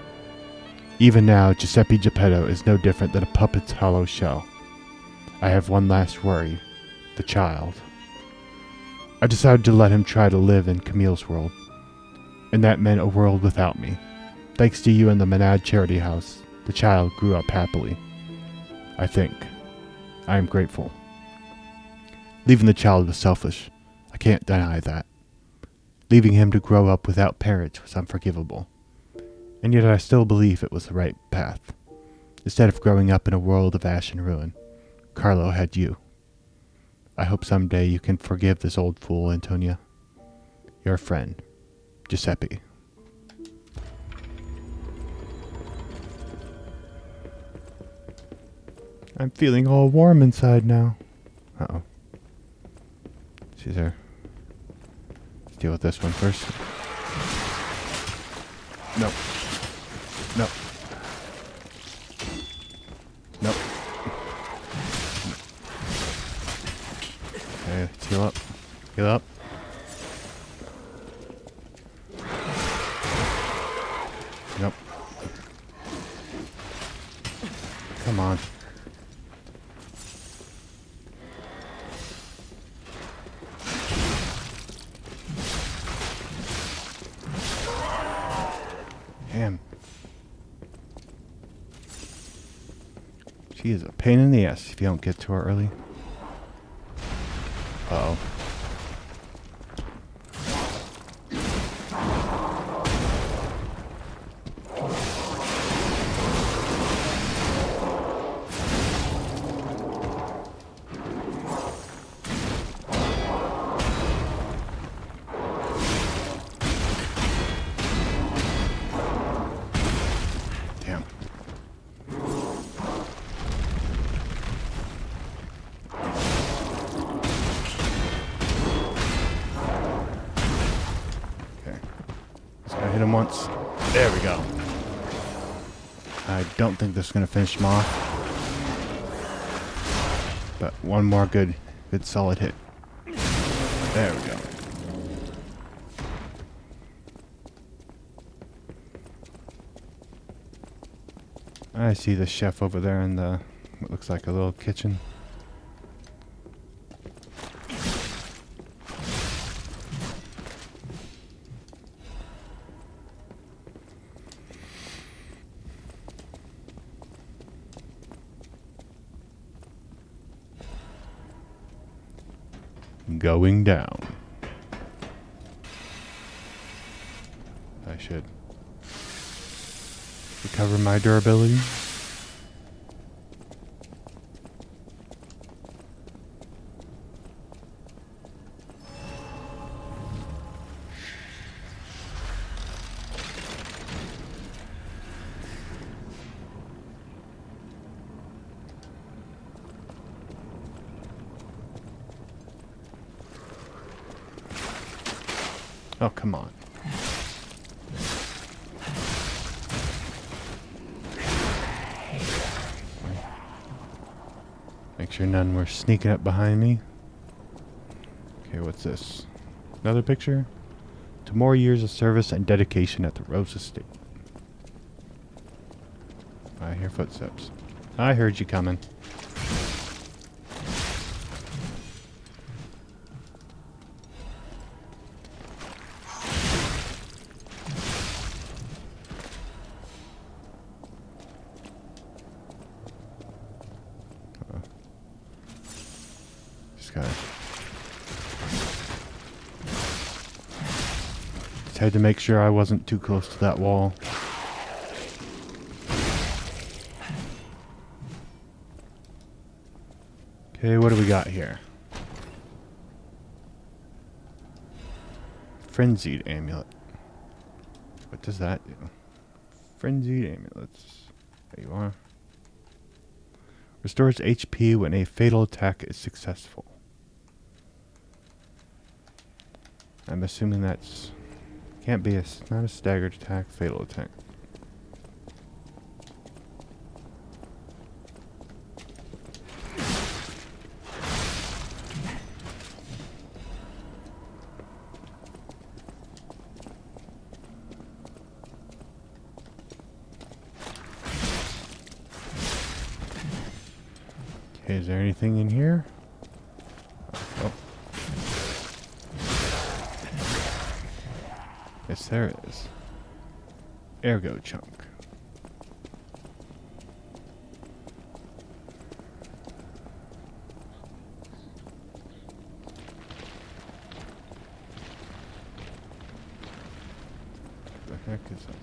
Even now, Giuseppe Geppetto is no different than a puppet's hollow shell. I have one last worry, the child. I decided to let him try to live in Camille's world, and that meant a world without me. Thanks to you and the Menad Charity House, the child grew up happily. I think. I am grateful. Leaving the child was selfish. I can't deny that. Leaving him to grow up without parents was unforgivable. And yet I still believe it was the right path. Instead of growing up in a world of ash and ruin, Carlo had you. I hope someday you can forgive this old fool, Antonia. Your friend, Giuseppe. I'm feeling all warm inside now. Uh-oh. She's there. Let's deal with this one first. No. No. No. Okay, let's heal up. Heal up. Nope. Come on. Damn. She is a pain in the ass if you don't get to her early. Uh-oh. Damn. Hit him once. There we go. I don't think this is going to finish him off. But one more good solid hit. There we go. I see the chef over there in the what looks like a little kitchen. Going down. I should recover my durability. Oh, come on. Make sure none were sneaking up behind me. Okay, what's this? Another picture? To more years of service and dedication at the Rose Estate. I hear footsteps. I heard you coming. Had to make sure I wasn't too close to that wall. Okay, what do we got here? Frenzied amulet. What does that do? Frenzied amulets. There you are. Restores HP when a fatal attack is successful. I'm assuming that's... Can't be a... Not a staggered attack, fatal attack. Okay, is there anything in here? Oh. Yes, there is. Ergo chunk. What the heck is that?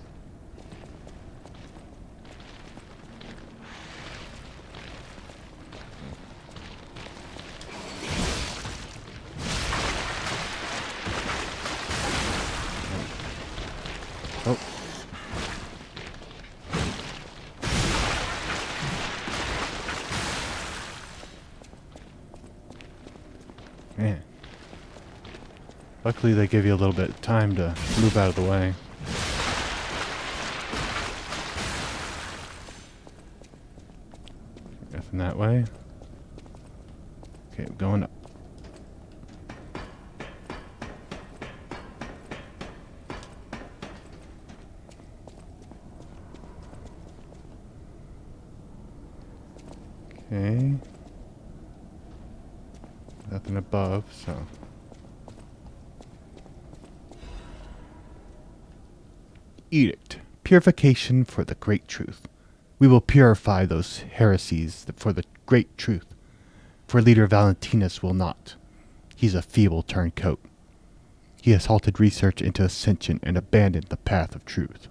Oh. Man. Luckily they give you a little bit of time to move out of the way. Nothing that way. Okay, I'm going up. Okay. Nothing above, so. Edict. Purification for the great truth. We will purify those heresies for the great truth. For leader Valentinus will not. He's a feeble turncoat. He has halted research into ascension and abandoned the path of truth.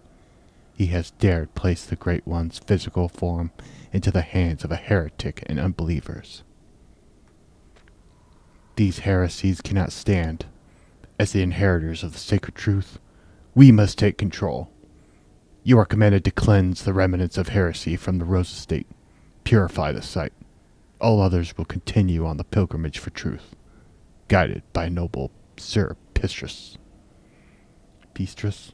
He has dared place the Great One's physical form into the hands of a heretic and unbelievers. These heresies cannot stand. As the inheritors of the sacred truth, we must take control. You are commanded to cleanse the remnants of heresy from the Rose Estate. Purify the site. All others will continue on the pilgrimage for truth, guided by noble Sir Pistrus. Pistrus?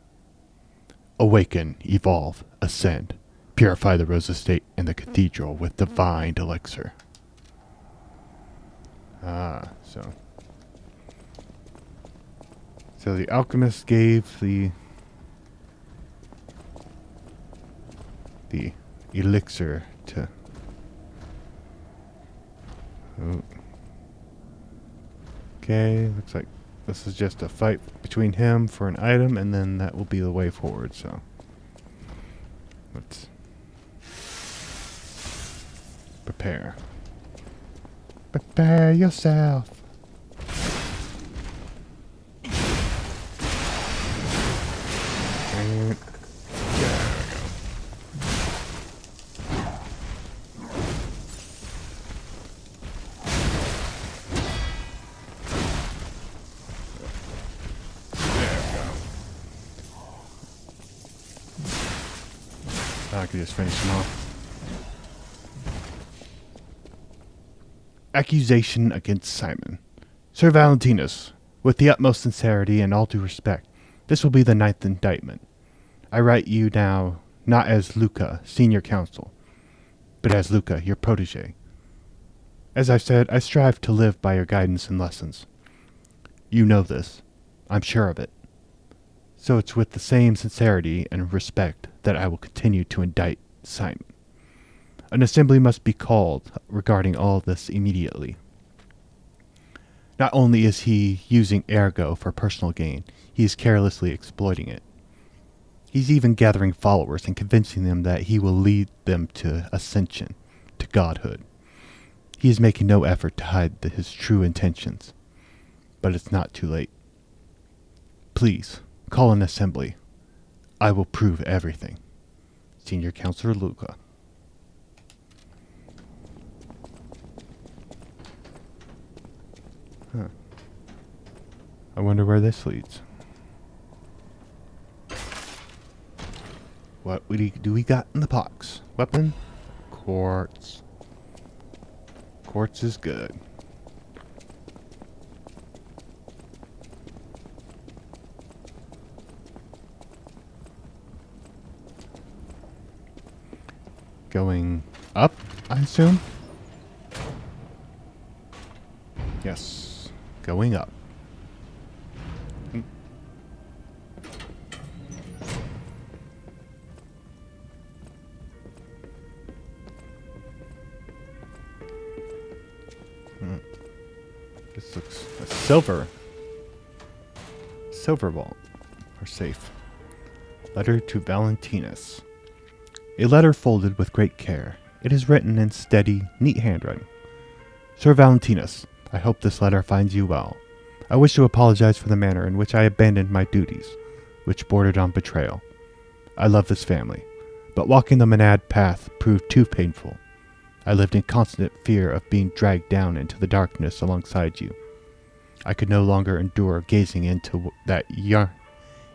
Awaken, evolve, ascend. Purify the Rose Estate and the cathedral with divine elixir. Ah, so the alchemist gave the elixir to... Oh. Okay, looks like this is just a fight between him for an item, and then that will be the way forward, so... Let's... Prepare. Prepare yourself! And... There we go. I could just finish them off. Accusation against Simon. Sir Valentinus, with the utmost sincerity and all due respect, this will be the 9th indictment. I write you now not as Luca, senior counsel, but as Luca, your protege. As I've said, I strive to live by your guidance and lessons. You know this. I'm sure of it. So it's with the same sincerity and respect that I will continue to indict Simon. An assembly must be called regarding all this immediately. Not only is he using Ergo for personal gain, he is carelessly exploiting it. He's even gathering followers and convincing them that he will lead them to ascension, to godhood. He is making no effort to hide his true intentions. But it's not too late. Please, Call an assembly. I will prove everything. Senior Counselor Luca. Huh. I wonder where this leads. What do we got in the box? Weapon? Quartz. Quartz is good. Going up, I assume? Yes. Going up. This looks a silver vault, or safe. Letter to Valentinus. A letter folded with great care. It is written in steady, neat handwriting. Sir Valentinus, I hope this letter finds you well. I wish to apologize for the manner in which I abandoned my duties, which bordered on betrayal. I love this family, but walking the Monad path proved too painful. I lived in constant fear of being dragged down into the darkness alongside you. I could no longer endure gazing into that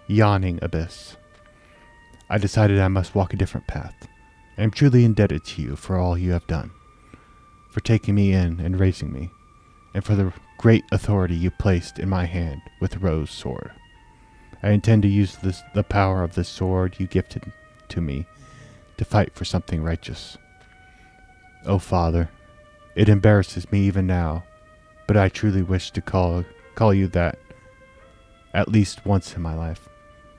yawning abyss. I decided I must walk a different path. I am truly indebted to you for all you have done, for taking me in and raising me, and for the great authority you placed in my hand with Rose's sword. I intend to use the power of this sword you gifted to me to fight for something righteous. Oh, Father, it embarrasses me even now, but I truly wish to call you that at least once in my life.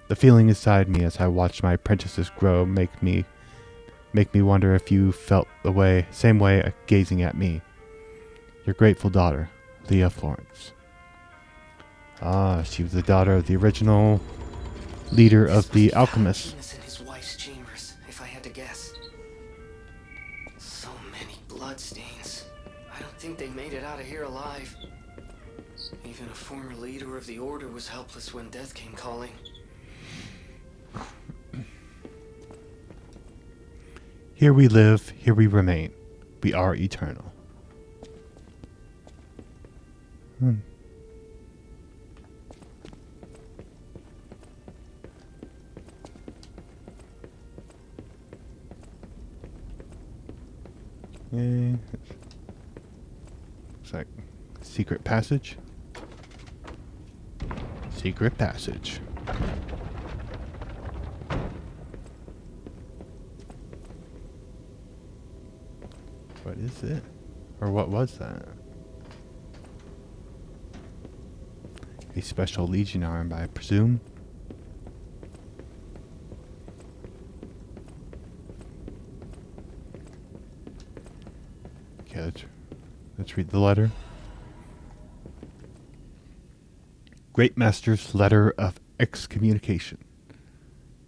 The feeling inside me as I watched my apprentices grow make me wonder if you felt the same way gazing at me. Your grateful daughter, Leah Florence. Ah, she was the daughter of the original leader of the alchemists. In his wife's chambers, if I had to guess. So many bloodstains. I don't think they made it out of here alive. Even a former leader of the Order was helpless when death came calling. Here we live, here we remain. We are eternal. Yay. Looks like secret passage. Secret passage. What is it? Or what was that? A special Legion arm, I presume. Okay, let's read the letter. Great Master's letter of excommunication.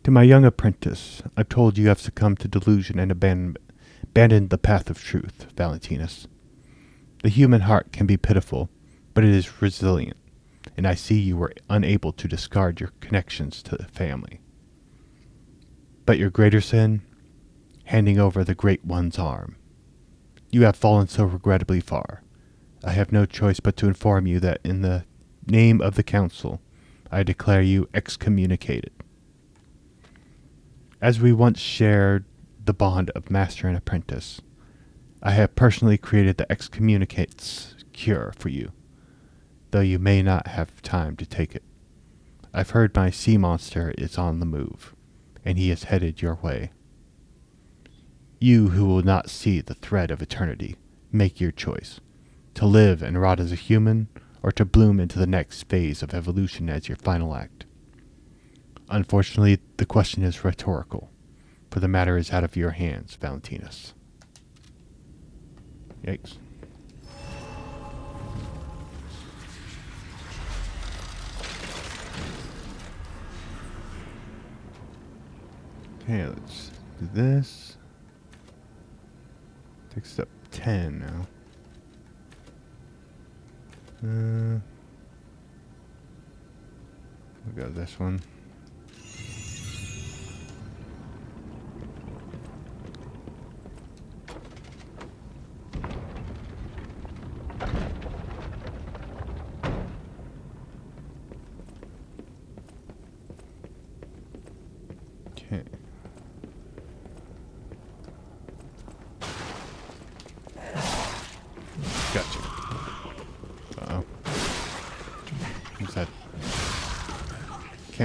To my young apprentice, I'm told you have succumbed to delusion and abandoned the path of truth, Valentinus. The human heart can be pitiful, but it is resilient, and I see you were unable to discard your connections to the family. But your greater sin? Handing over the Great One's arm. You have fallen so regrettably far. I have no choice but to inform you that in the name of the Council, I declare you excommunicated. As we once shared the bond of master and apprentice, I have personally created the excommunicate's cure for you, though you may not have time to take it. I've heard my sea monster is on the move, and he is headed your way. You who will not see the thread of eternity, make your choice, to live and rot as a human, or to bloom into the next phase of evolution as your final act. Unfortunately, the question is rhetorical, for the matter is out of your hands, Valentinus. Yikes. Okay, let's do this. Takes step 10 now. We'll go this one.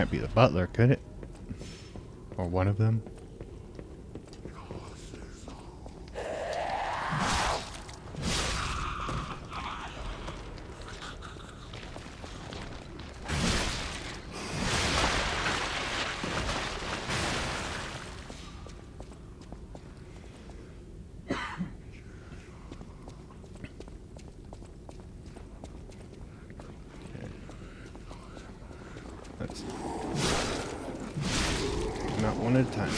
can't be the butler, could it? Or one of them? Let's not one at a time.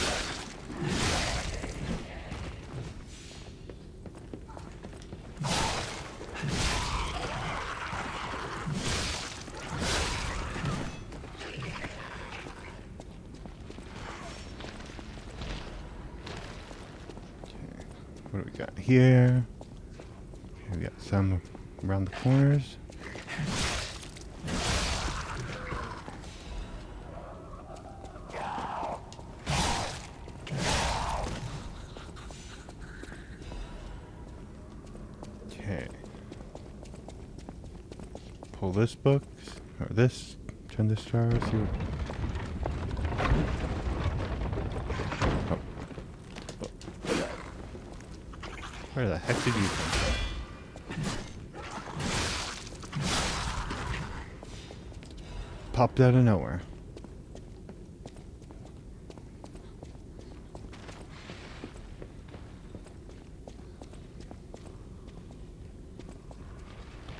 What do we got here? Okay, we got some around the corners. Okay. Pull this book, or this, turn this jar, see what... Oh. Where the heck did you come from? Popped out of nowhere.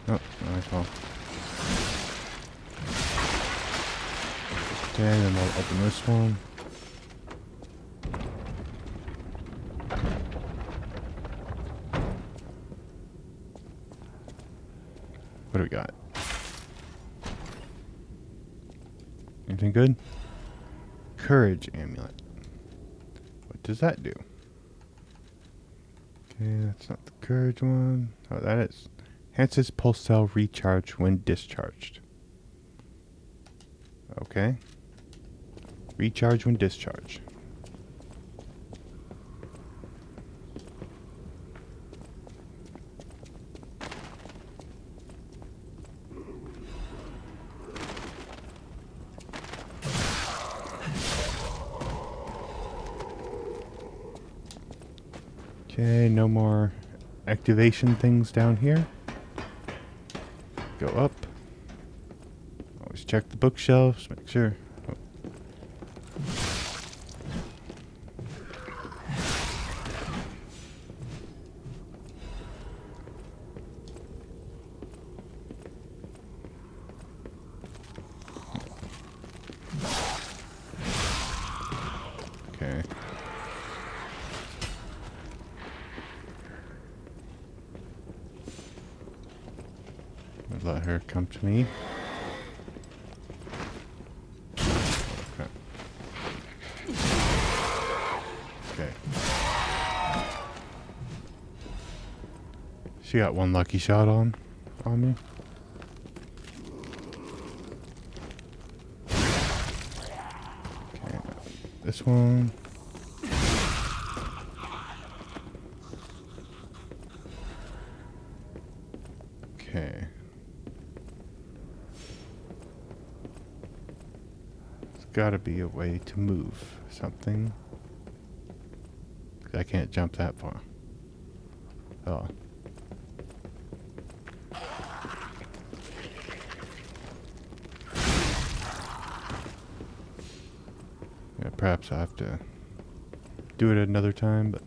Oh, nice one. Okay, then we'll open this one. What do we got? Anything good? Courage amulet. What does that do? Okay, that's not the courage one. Oh, that is. Enhances pulse cell recharge when discharged. Okay. Recharge when discharged. Okay, no more activation things down here. Go up. Always check the bookshelves, make sure. Oh. Okay. Let her come to me. Okay. Okay. She got one lucky shot on me. Okay, this one. Okay. There's gotta be a way to move something. I can't jump that far. Oh. Yeah, perhaps I'll have to do it another time, but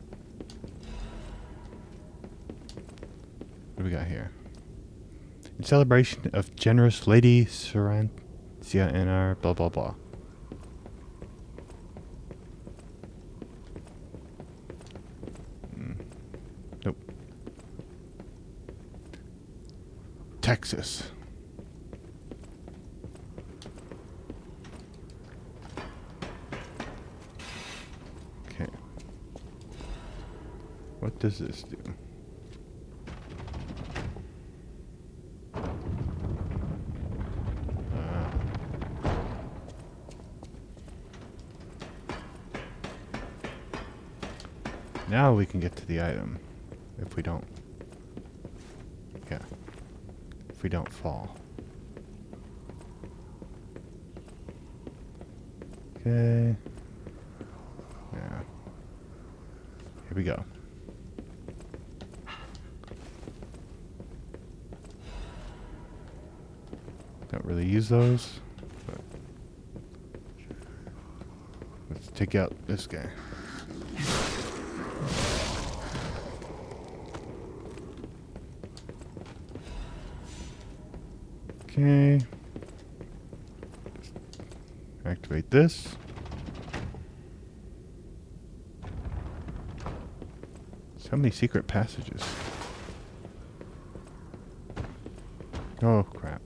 what do we got here? In celebration of generous Lady Sarantia and our blah blah blah. Nope. Texas. Okay. What does this do? Now we can get to the item. If we don't. Yeah. If we don't fall. Okay. Yeah. Here we go. Don't really use those, but let's take out this guy. Okay. Activate this. So many secret passages. Oh, crap.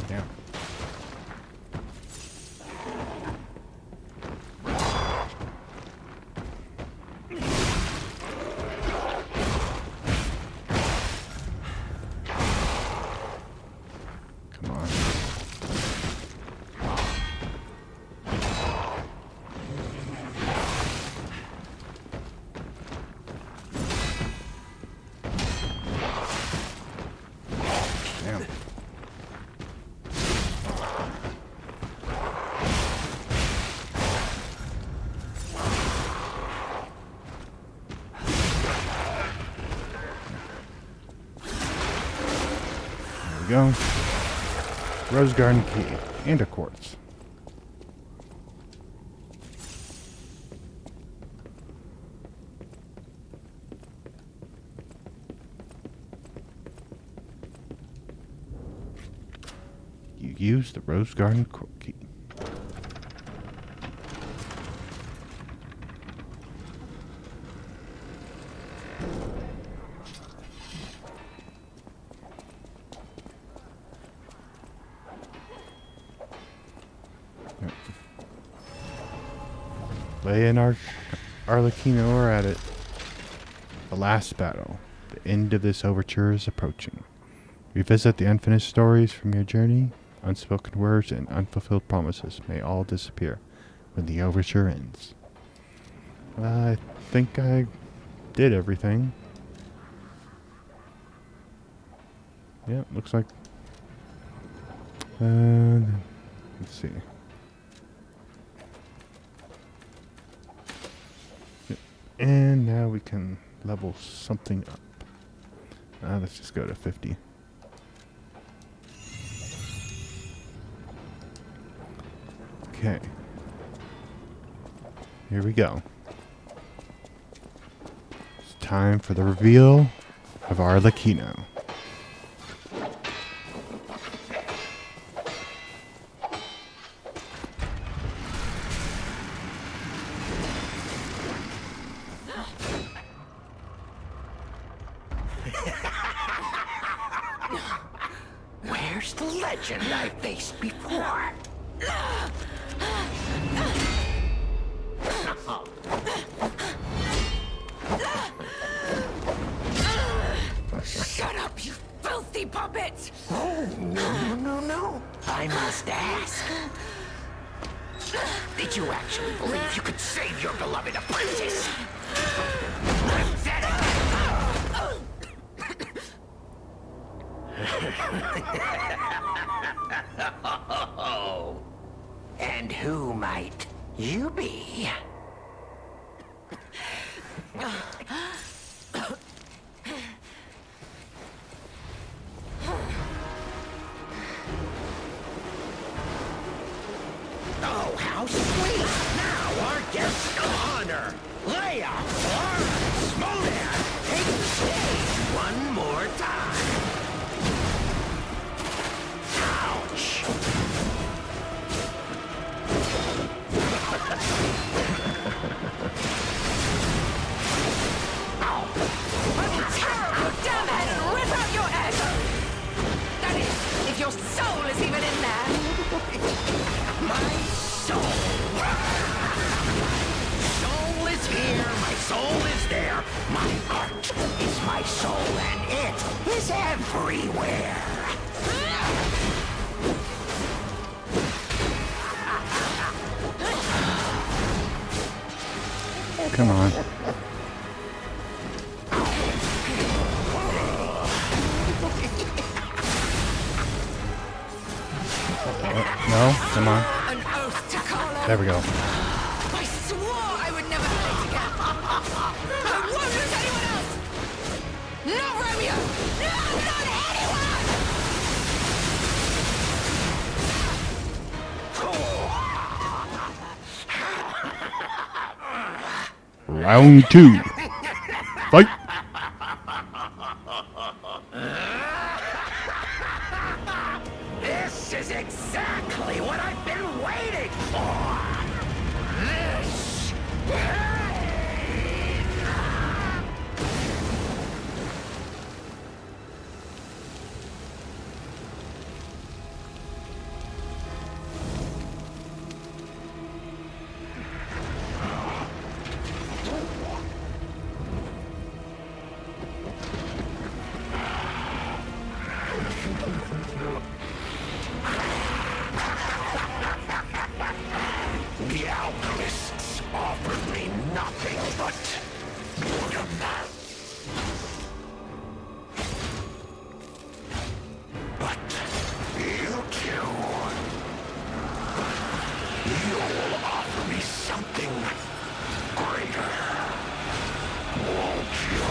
Yeah. Come on. Damn. There we go. Rose Garden key and a quartz. You use the Rose Garden key. Yep. Leia and Arlecchino are at it. The last battle. The end of this overture is approaching. Revisit the unfinished stories from your journey. Unspoken words and unfulfilled promises may all disappear when the overture ends. I think I did everything. Yeah, looks like. Let's see. Yep. And now we can level something up. Let's just go to 50. Okay. Here we go. It's time for the reveal of Arlecchino. Where's the legend I faced before? Shut up, you filthy puppet! Oh, no. I must ask. Did you actually believe you could save your beloved apprentice? Oh. And who might you be? Oh, how sweet! Now our guest of honor, Leia Modan, take the stage one more time. Ouch! Terrible damnhead! Rip out your head! That is, if your soul is even in there! My soul! Soul is here, my soul is there. My art is my soul, and it is everywhere. come on. No, come on. An oath to Carlo. There we go. I swore I would never fight again. I won't lose anyone else. Not Romeo. No, not anyone. Round 2. Fight! This is exactly what I've been waiting for. This pain. The alchemists offered me nothing but boredom. But you two, you'll offer me something greater, won't you?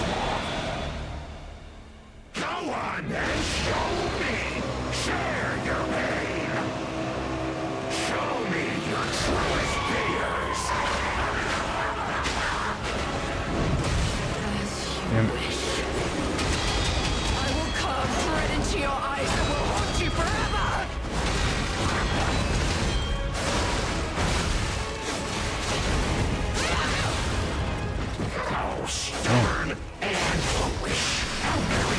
Go on and show me. Share your pain. Show me your truest fears. Damn. I will carve dread into your eyes and will haunt you forever. How stubborn and foolish. How very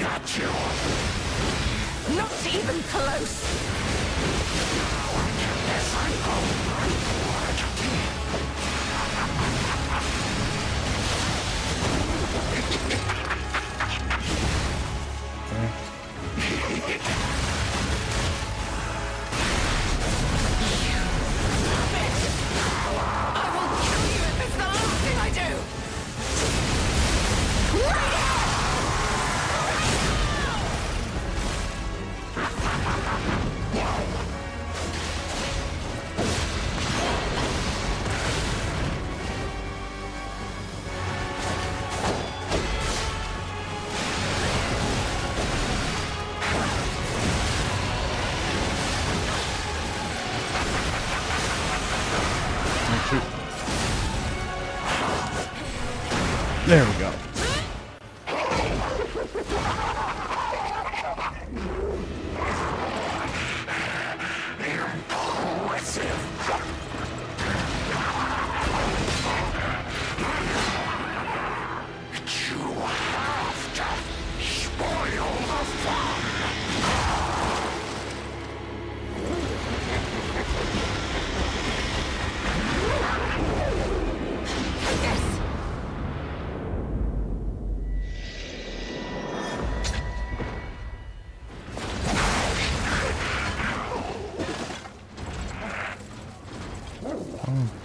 got you. Not even close. As I go I will kill you if it's the last thing I do. There we go. you have to spoil the fun. Yes.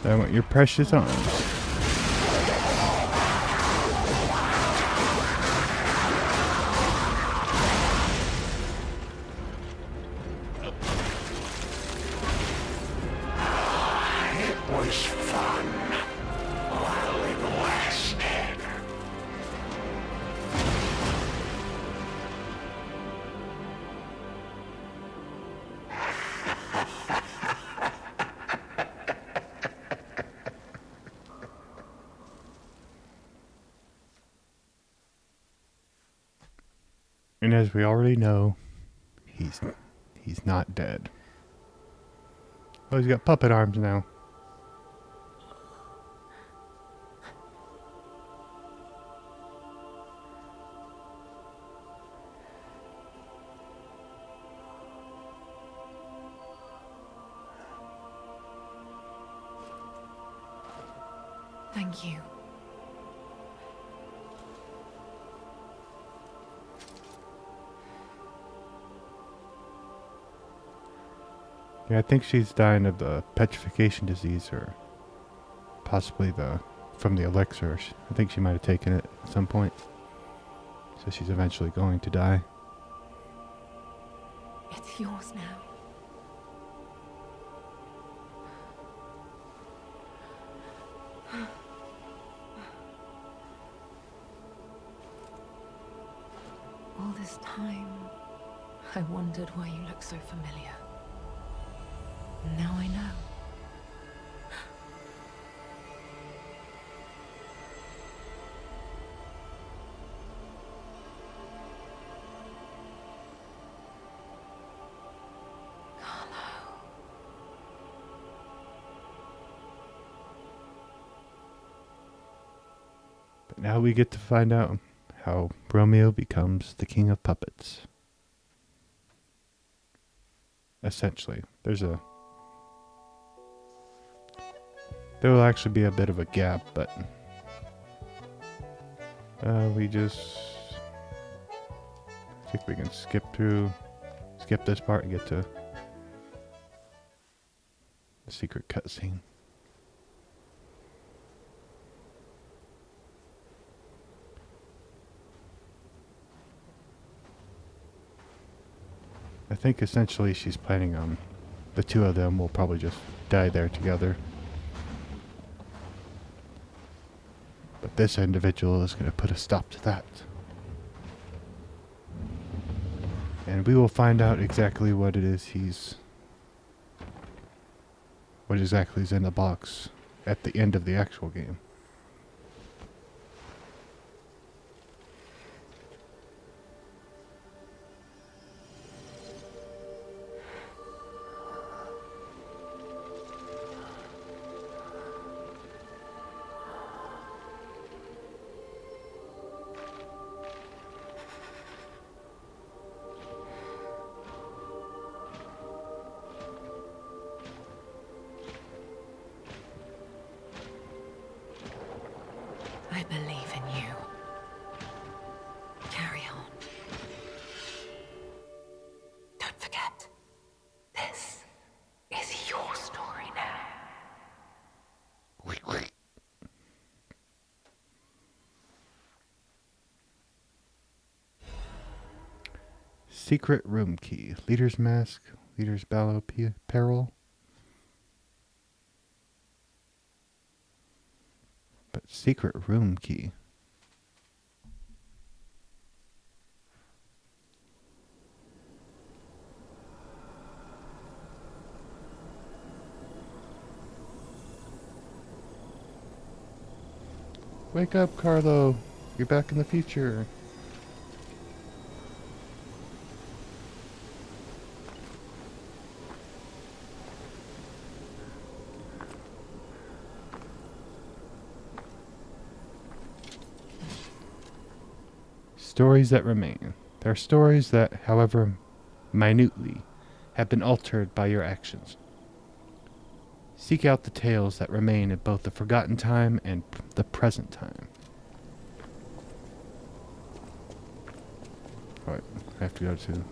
I want your precious arms. It was fun while it lasted. And as we already know, he's not dead. Oh, he's got puppet arms now. I will kill you if it's the last thing I do. Thank you. Yeah, I think she's dying of the petrification disease, or possibly from the elixir. I think she might have taken it at some point. So she's eventually going to die. It's yours now. All this time, I wondered why you look so familiar. Now I know. But now we get to find out how Romeo becomes the king of puppets. Essentially, there will actually be a bit of a gap, but I think we can skip this part and get to the secret cutscene. I think essentially she's planning on the two of them will probably just die there together. But this individual is going to put a stop to that. And we will find out exactly what it is what exactly is in the box at the end of the actual game. I believe in you. Carry on. Don't forget, this is your story now. Secret room key. Leader's mask. Leader's apparel. But secret room key. Wake up, Carlo. You're back in the future. Stories that remain. There are stories that, however minutely, have been altered by your actions. Seek out the tales that remain in both the forgotten time and the present time. Alright, I have to go to...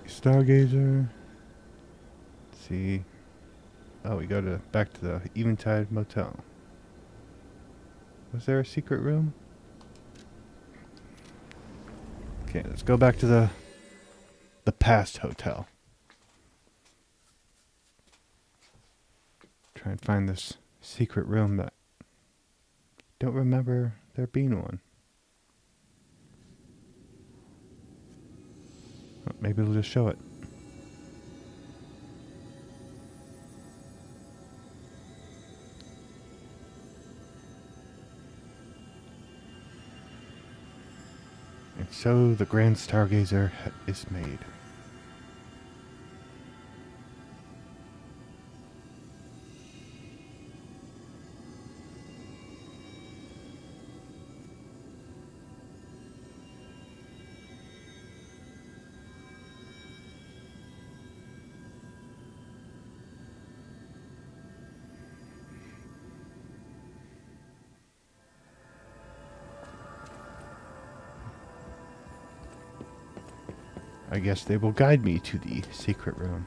Stargazer. Let's see. Oh, we go back to the Eventide Motel. Was there a secret room? Okay, let's go back to the past hotel. Try and find this secret room that don't remember there being one. Oh, maybe it'll just show it. And so the Grand Stargazer is made. I guess they will guide me to the secret room.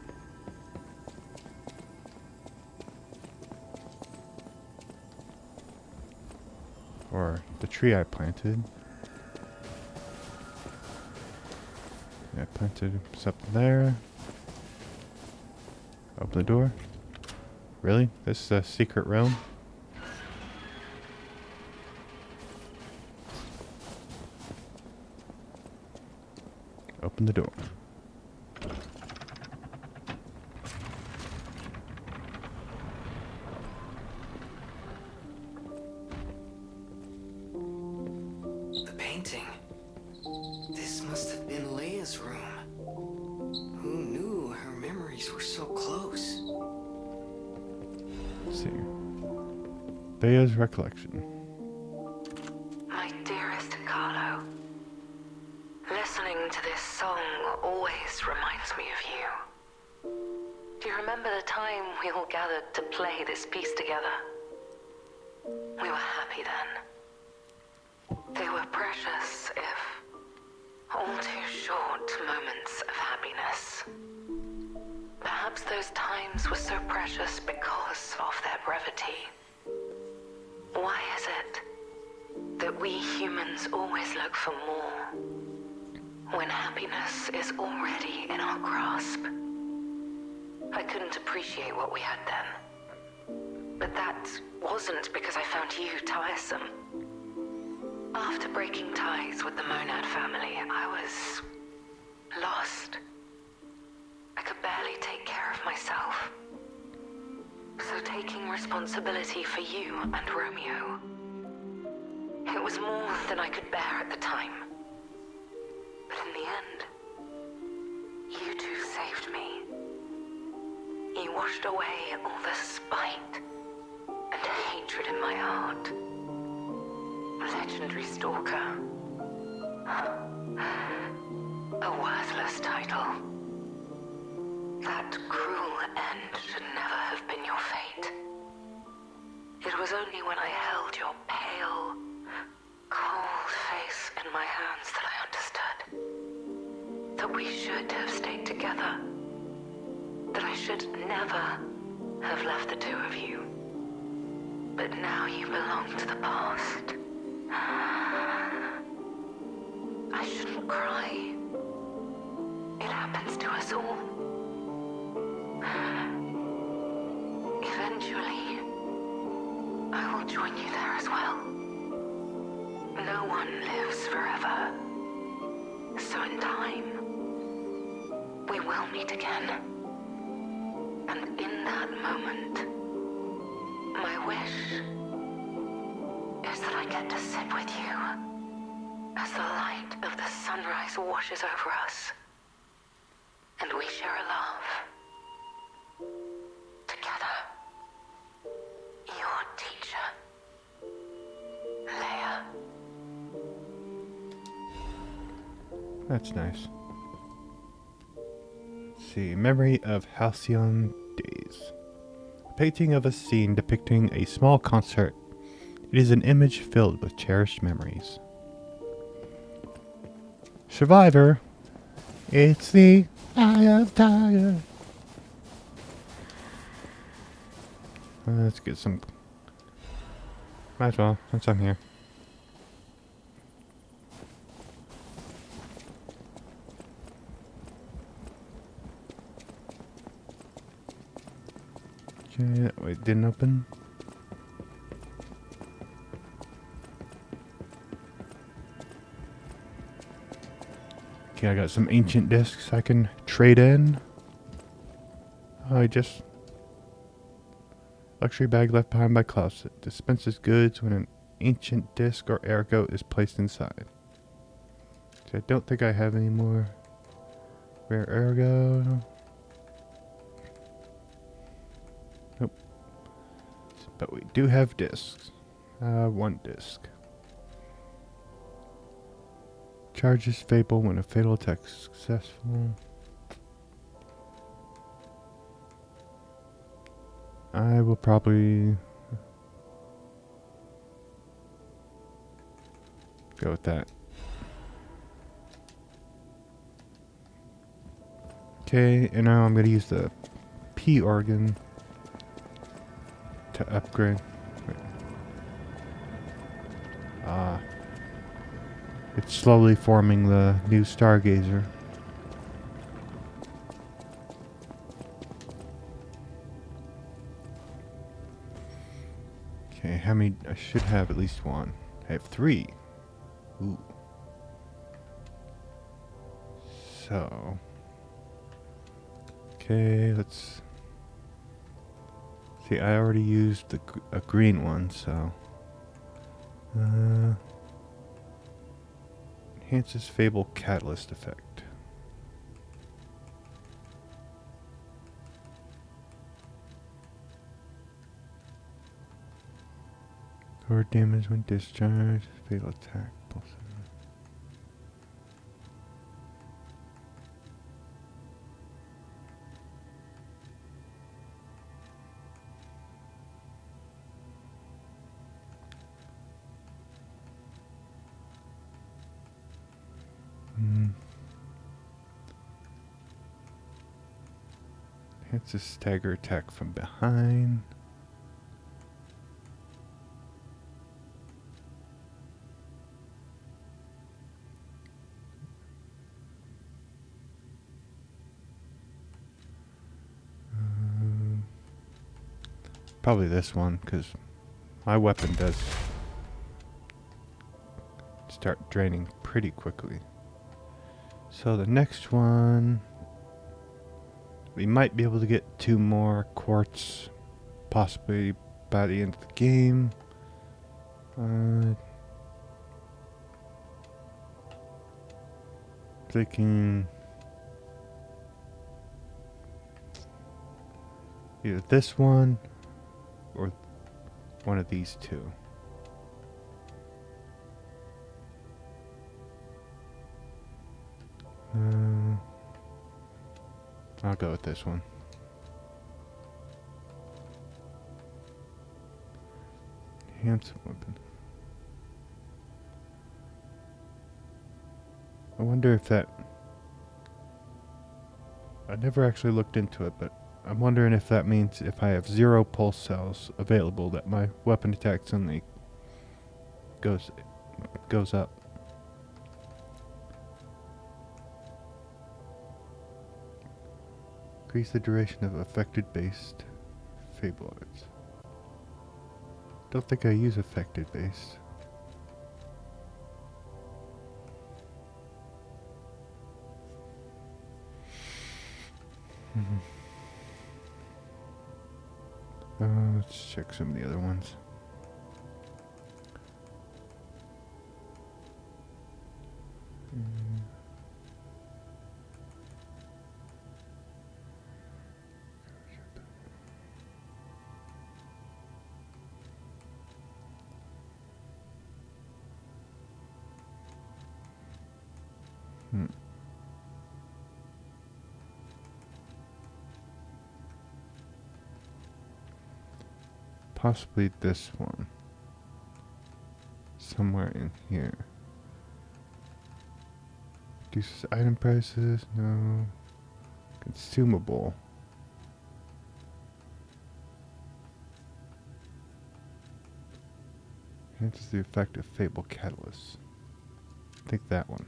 Or the tree I planted. I planted something there. Open the door. Really? This is a secret room? Open the door. The painting. This must have been Leia's room. Who knew her memories were so close? Let's see. Thea's recollection. My dearest Carlo, listening to this song always reminds me of you. Do you remember the time we all gathered to play this piece together? We were happy then. They were precious, if all too short moments of happiness. Perhaps those times were so precious because of their brevity. Why is it that we humans always look for more when happiness is already in our grasp? I couldn't appreciate what we had then. But that wasn't because I found you tiresome. After breaking ties with the Monad family, I was lost. I could barely take care of myself. So taking responsibility for you and Romeo, it was more than I could bear at the time. But in the end, you two saved me. You washed away all the spite and hatred in my heart. Legendary stalker. A worthless title. That cruel end should never have been your fate. It was only when I held your pale, cold face in my hands that I understood that we should have stayed together. That I should never have left the two of you. But now you belong to the past. I shouldn't cry. It happens to us all. Eventually, I will join you there as well. No one lives forever. So in time, we will meet again. And in that moment, my wish is that I get to sit with you as the light of the sunrise washes over us, and we share a love together. Your teacher, Leia. That's nice. Let's see. Memory of Halcyon Days. A painting of a scene depicting a small concert. It is an image filled with cherished memories. Survivor. It's the Eye of Tiger. Let's get some. Might as well, since I'm here. Okay, that way it didn't open. Okay, I got some ancient discs I can trade in. Luxury bag left behind by Klaus. It dispenses goods when an ancient disc or ergo is placed inside. So I don't think I have any more rare ergo. Nope. But we do have discs. One disc. Charges Fable when a fatal attack is successful. I will probably go with that. Okay, and now I'm going to use the P organ to upgrade. It's slowly forming the new Stargazer. Okay, how many? I should have at least one. I have 3. Ooh. So. Okay, let's. See, I already used a green one, so. Enhances Fable Catalyst effect. Or damage when discharged. Fatal attack. Pulse. Enhances stagger attack from behind. Probably this one, because my weapon does start draining pretty quickly. So the next one, we might be able to get 2 more quartz, possibly by the end of the game. Thinking either this one or one of these 2. I'll go with this one. Handsome weapon. I wonder if that... I never actually looked into it, but I'm wondering if that means if I have 0 pulse cells available that my weapon attack suddenly goes up. Increase the duration of affected based Fable arts. Don't think I use affected based. Let's check some of the other ones. Possibly this one. Somewhere in here. Reduces item prices? No. Consumable. Enhances the effect of Fable Catalyst. I think that one.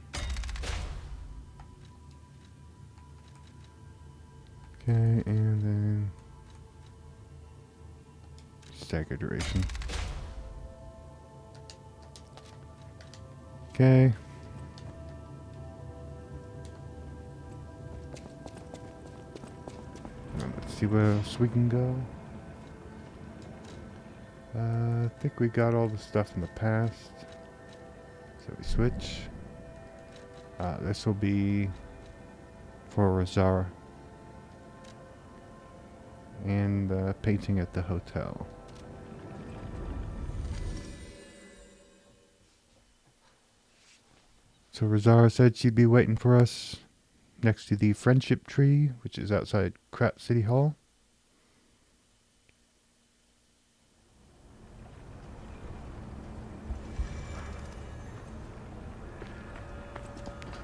Okay, and then stagger duration. Okay. Let's see where else we can go. I think we got all the stuff in the past. So we switch. This will be for Rosara. And painting at the hotel. So Rosara said she'd be waiting for us next to the friendship tree, which is outside Krat City Hall.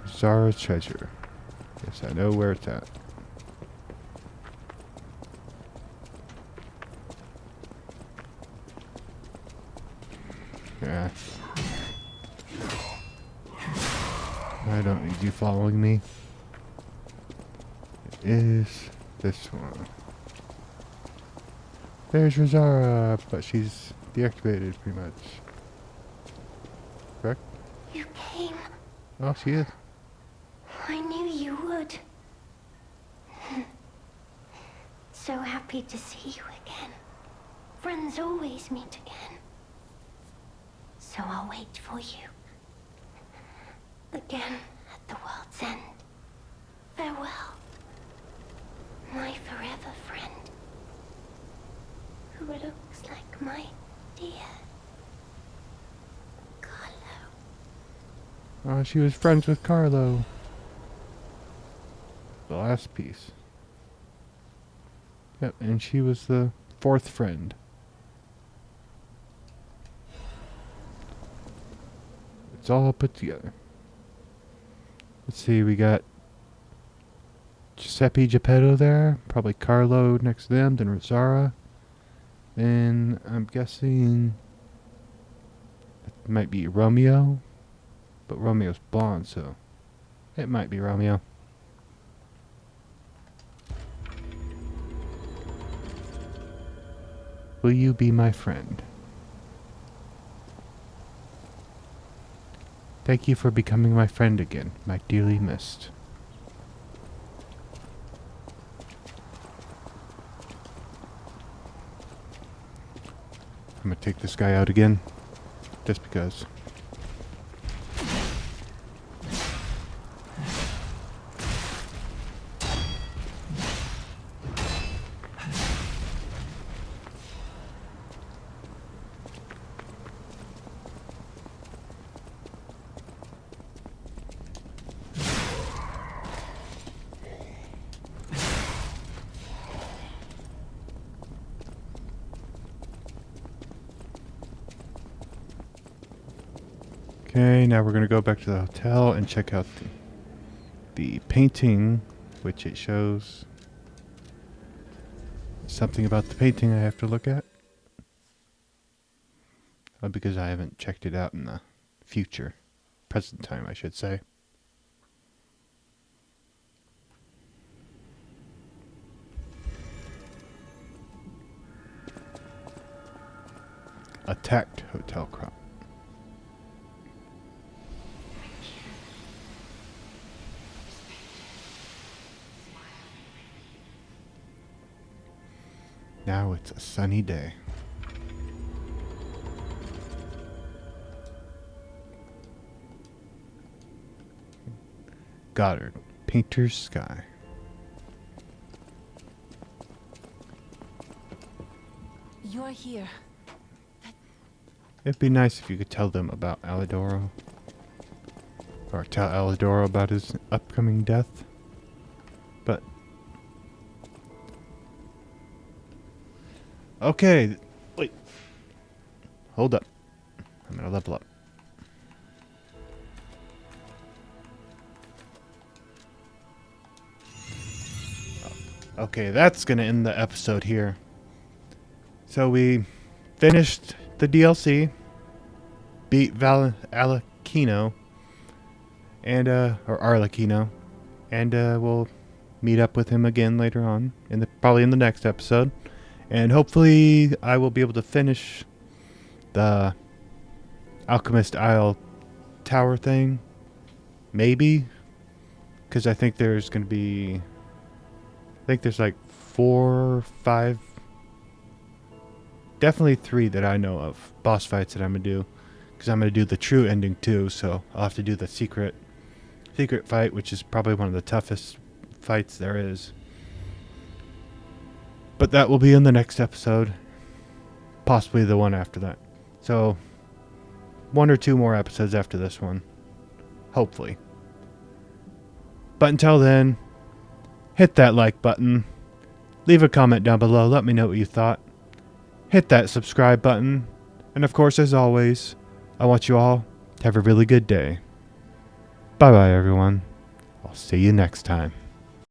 Rosara's treasure. Yes, I know where it's at. Yeah. I don't need you following me. It is this one. There's Rosara, but she's deactivated pretty much. Correct? You came. Oh, she is. I knew you would. So happy to see you again. Friends always meet again. So I'll wait for you. Again at the world's end. Farewell. My forever friend. Who looks like my dear Carlo. Oh, she was friends with Carlo. The last piece. Yep, and she was the fourth friend. It's all put together. Let's see, we got Giuseppe Geppetto there. Probably Carlo next to them, then Rosara. Then I'm guessing it might be Romeo. But Romeo's blonde, so it might be Romeo. Will you be my friend? Thank you for becoming my friend again, my dearly missed. I'm gonna take this guy out again, just because. Okay, now we're going to go back to the hotel and check out the painting, which it shows something about the painting I have to look at. Because I haven't checked it out in the future. Present time, I should say. Attacked hotel crop. Now it's a sunny day. Goddard, Painter's Sky. You're here. It'd be nice if you could tell them about Alidoro. Or tell Alidoro about his upcoming death. But okay, wait. Hold up. I'm gonna level up. Okay, that's gonna end the episode here. So we finished the DLC, beat Arlecchino, and or Arlecchino, and we'll meet up with him again later on, probably in the next episode. And hopefully I will be able to finish the Alchemist Isle tower thing. Maybe. Because I think there's going to be... I think there's like 4 or 5... Definitely 3 that I know of. Boss fights that I'm going to do. Because I'm going to do the true ending too. So I'll have to do the secret fight, which is probably one of the toughest fights there is. But that will be in the next episode. Possibly the one after that. So, 1 or 2 more episodes after this one. Hopefully. But until then, hit that like button. Leave a comment down below. Let me know what you thought. Hit that subscribe button. And of course, as always, I want you all to have a really good day. Bye-bye, everyone. I'll see you next time.